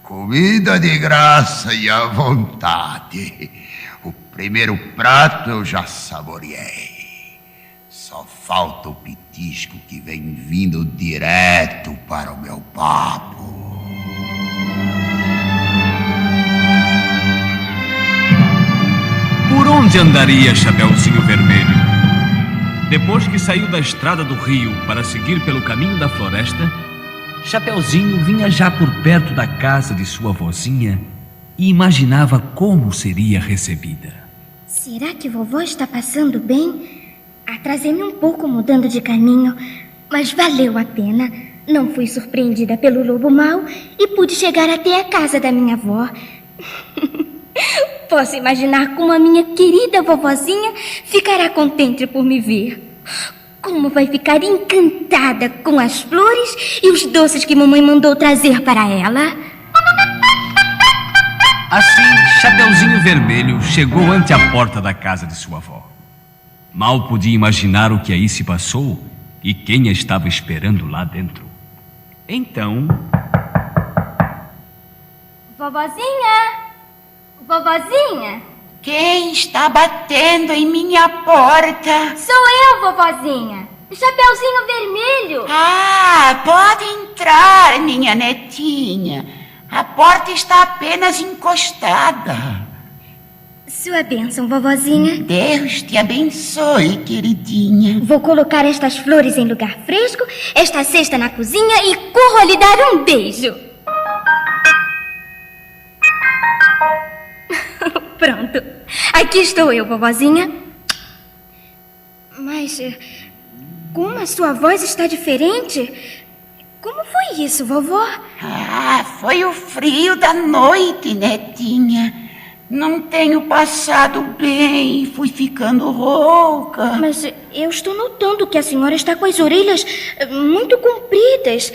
Comida de graça e à vontade. O primeiro prato eu já saboreei. Só falta o petisco que vem vindo direto para o meu papo. Por onde andaria Chapeuzinho Vermelho? Depois que saiu da estrada do rio para seguir pelo caminho da floresta, Chapeuzinho vinha já por perto da casa de sua vozinha e imaginava como seria recebida. Será que vovó está passando bem? Atrasei-me um pouco mudando de caminho, mas valeu a pena. Não fui surpreendida pelo lobo mau e pude chegar até a casa da minha avó. Posso imaginar como a minha querida vovozinha ficará contente por me ver. Como vai ficar encantada com as flores e os doces que mamãe mandou trazer para ela. Assim, Chapeuzinho Vermelho chegou ante a porta da casa de sua avó. Mal podia imaginar o que aí se passou e quem a estava esperando lá dentro. Então... Vovozinha! Vovozinha! Quem está batendo em minha porta? Sou eu, vovozinha! Chapeuzinho Vermelho! Ah, pode entrar, minha netinha. A porta está apenas encostada. Sua bênção, vovozinha. Deus te abençoe, queridinha. Vou colocar estas flores em lugar fresco, esta cesta na cozinha e corro lhe dar um beijo. Pronto. Aqui estou eu, vovozinha. Mas como a sua voz está diferente? Como foi isso, vovó? Ah, foi o frio da noite, netinha. Não tenho passado bem, fui ficando rouca. Mas eu estou notando que a senhora está com as orelhas muito compridas.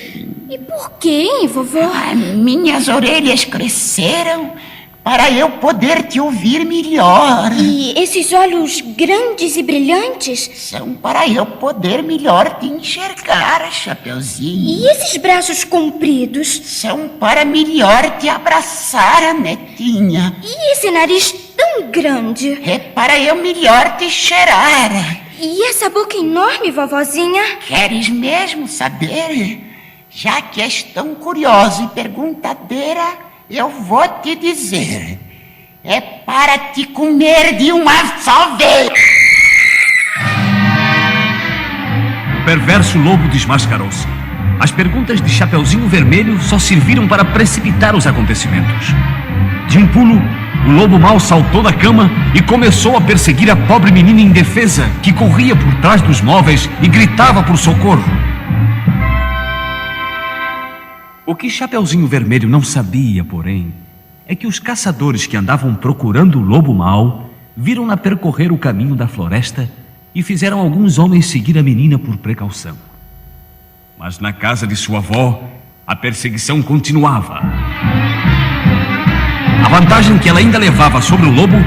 E por quê, hein, vovó? Minhas orelhas cresceram para eu poder te ouvir melhor. E esses olhos grandes e brilhantes? São para eu poder melhor te enxergar, Chapeuzinho. E esses braços compridos? São para melhor te abraçar, netinha. E esse nariz tão grande? É para eu melhor te cheirar. E essa boca enorme, vovozinha? Queres mesmo saber? Já que és tão curiosa e perguntadeira, eu vou te dizer. É para te comer de uma só vez. O perverso lobo desmascarou-se. As perguntas de Chapeuzinho Vermelho só serviram para precipitar os acontecimentos. De um pulo, o lobo mau saltou da cama e começou a perseguir a pobre menina indefesa que corria por trás dos móveis e gritava por socorro. O que Chapeuzinho Vermelho não sabia, porém, é que os caçadores que andavam procurando o lobo mau viram-na percorrer o caminho da floresta e fizeram alguns homens seguir a menina por precaução. Mas na casa de sua avó, a perseguição continuava. A vantagem que ela ainda levava sobre o lobo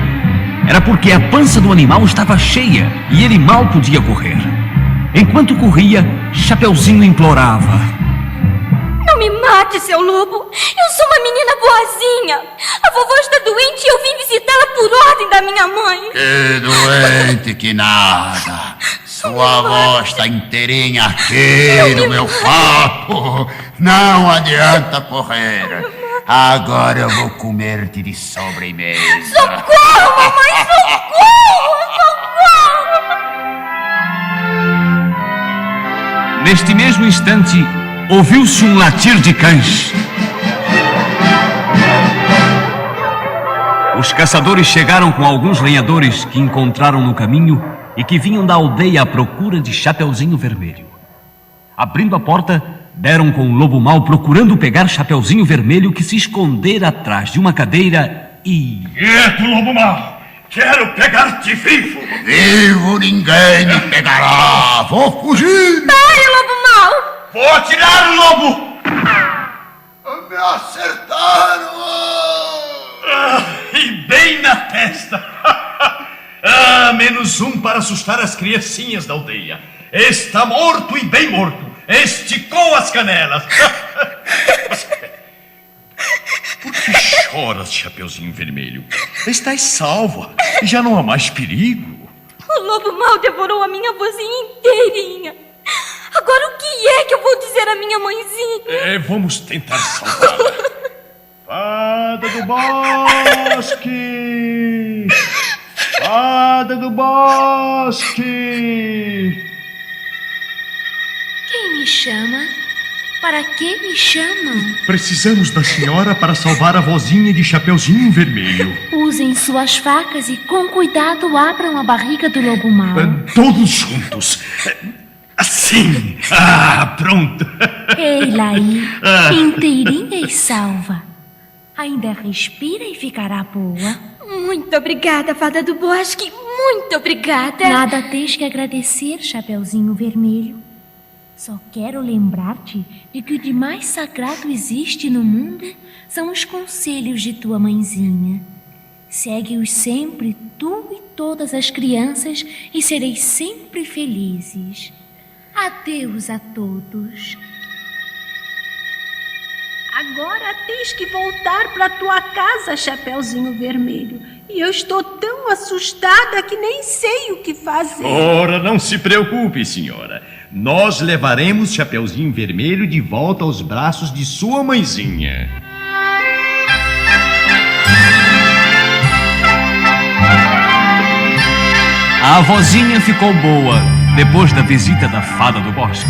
era porque a pança do animal estava cheia e ele mal podia correr. Enquanto corria, Chapeuzinho implorava: Não me mate, seu lobo! Eu sou uma menina boazinha! A vovó está doente e eu vim visitá-la por ordem da minha mãe! Que doente que nada! Sua avó está inteirinha aqui no meu papo! Não adianta correr. Agora eu vou comer-te de sobremesa. Socorro, mamãe, socorro, socorro! Neste mesmo instante, ouviu-se um latir de cães. Os caçadores chegaram com alguns lenhadores que encontraram no caminho e que vinham da aldeia à procura de Chapeuzinho Vermelho. Abrindo a porta, deram com o lobo mau procurando pegar Chapeuzinho Vermelho, que se escondera atrás de uma cadeira e... Quieto, lobo mau! Quero pegar-te vivo! Vivo ninguém me pegará! Vou fugir! Pare, lobo mau! Vou atirar, lobo! Me acertaram! E bem na testa! Menos um para assustar as criancinhas da aldeia. Está morto e bem morto. Esticou as canelas. Por que choras, Chapeuzinho Vermelho? Estás salva e já não há mais perigo. O lobo mau devorou a minha vozinha inteirinha. Agora o que é que eu vou dizer à minha mãezinha? Vamos tentar salvá-la. Fada do bosque! Fada do bosque! Quem me chama? Para que me chamam? Precisamos da senhora para salvar a vozinha de Chapeuzinho Vermelho. Usem suas facas e com cuidado abram a barriga do lobo mau. Todos juntos. Assim. Pronto. Ei-la aí, inteirinha e salva. Ainda respira e ficará boa. Muito obrigada, fada do bosque. Muito obrigada. Nada tens que agradecer, Chapeuzinho Vermelho. Só quero lembrar-te de que o de mais sagrado existe no mundo são os conselhos de tua mãezinha. Segue-os sempre, tu e todas as crianças, e sereis sempre felizes. Adeus a todos. Agora tens que voltar para tua casa, Chapeuzinho Vermelho. E eu estou tão assustada que nem sei o que fazer. Ora, não se preocupe, senhora. Nós levaremos Chapeuzinho Vermelho de volta aos braços de sua mãezinha. A avózinha ficou boa depois da visita da fada do bosque.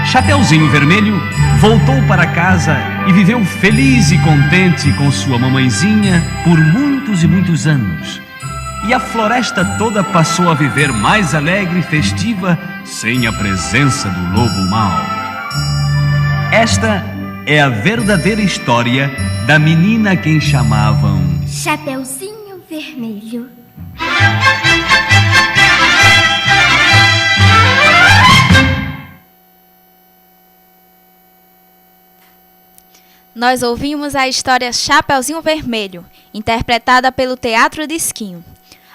Chapeuzinho Vermelho voltou para casa e viveu feliz e contente com sua mamãezinha por muitos e muitos anos. E a floresta toda passou a viver mais alegre e festiva sem a presença do lobo mau. Esta é a verdadeira história da menina a quem chamavam Chapeuzinho Vermelho. Nós ouvimos a história Chapeuzinho Vermelho, interpretada pelo Teatro Disquinho.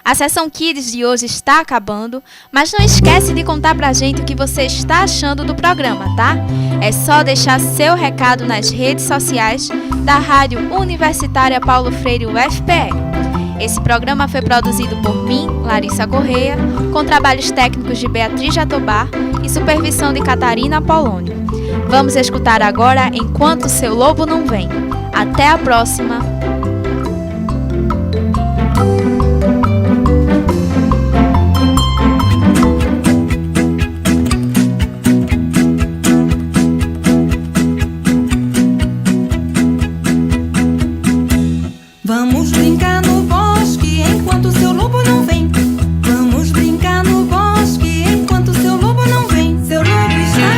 A sessão Kids de hoje está acabando, mas não esquece de contar pra gente o que você está achando do programa, tá? É só deixar seu recado nas redes sociais da Rádio Universitária Paulo Freire UFPE. Esse programa foi produzido por mim, Larissa Correia, com trabalhos técnicos de Beatriz Jatobá e supervisão de Catarina Apolônio. Vamos escutar agora Enquanto Seu Lobo Não Vem. Até a próxima! Vamos brincar no bosque enquanto seu lobo não vem. Vamos brincar no bosque enquanto seu lobo não vem. Seu lobo está...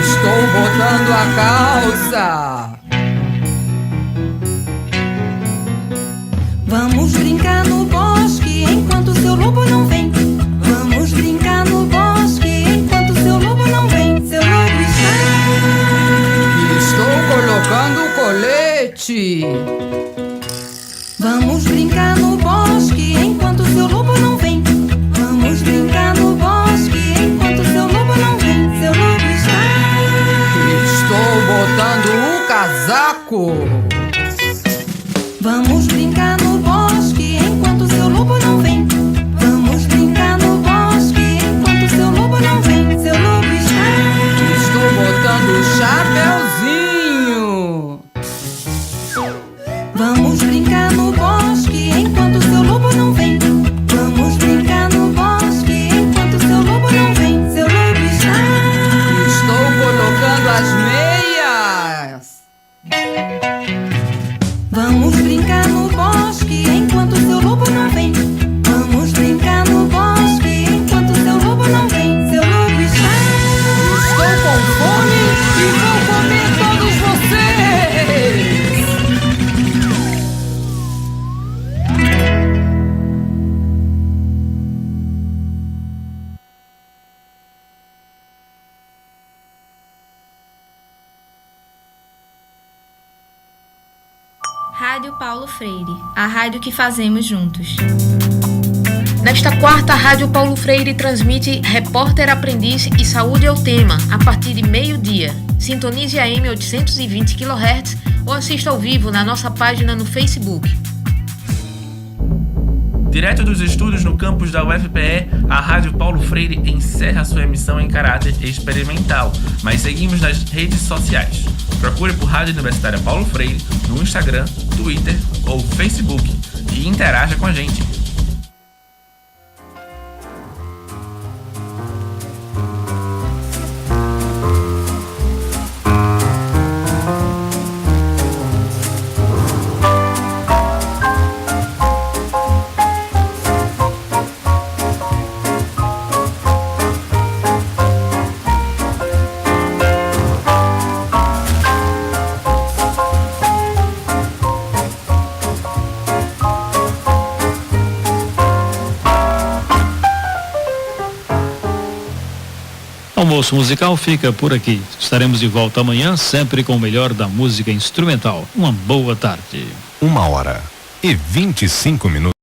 Estou botando a calça. Vamos brincar no bosque enquanto seu lobo não vem. Vamos brincar no bosque enquanto seu lobo não vem. Seu lobo está... Estou colocando o colete. Vamos brincar no bosque enquanto seu lobo não vem. Vamos brincar no bosque enquanto seu lobo não vem. Seu lobo está... Estou botando o casaco. Vamos brincar no bosque enquanto seu lobo não vem. Vamos brincar no bosque enquanto seu lobo não vem. Seu lobo está... Estou botando o Vamos brincar no bosque enquanto seu lobo não vem. Vamos brincar no bosque enquanto seu lobo não vem. Seu lobo está. Estou colocando as meias. Vamos brincar no bosque enquanto seu lobo não vem. Vamos brincar no bosque enquanto seu lobo não vem. Seu lobo está. Estou com fome e vou comer todos vocês. Rádio Paulo Freire, a rádio que fazemos juntos. Nesta quarta, a Rádio Paulo Freire transmite Repórter Aprendiz e Saúde é o Tema, a partir de meio-dia. Sintonize a AM 820 kHz ou assista ao vivo na nossa página no Facebook. Direto dos estúdios no campus da UFPE, a Rádio Paulo Freire encerra sua emissão em caráter experimental, mas seguimos nas redes sociais. Procure por Rádio Universitária Paulo Freire no Instagram, Twitter ou Facebook e interaja com a gente. O almoço musical fica por aqui. Estaremos de volta amanhã, sempre com o melhor da música instrumental. Uma boa tarde. 1h25.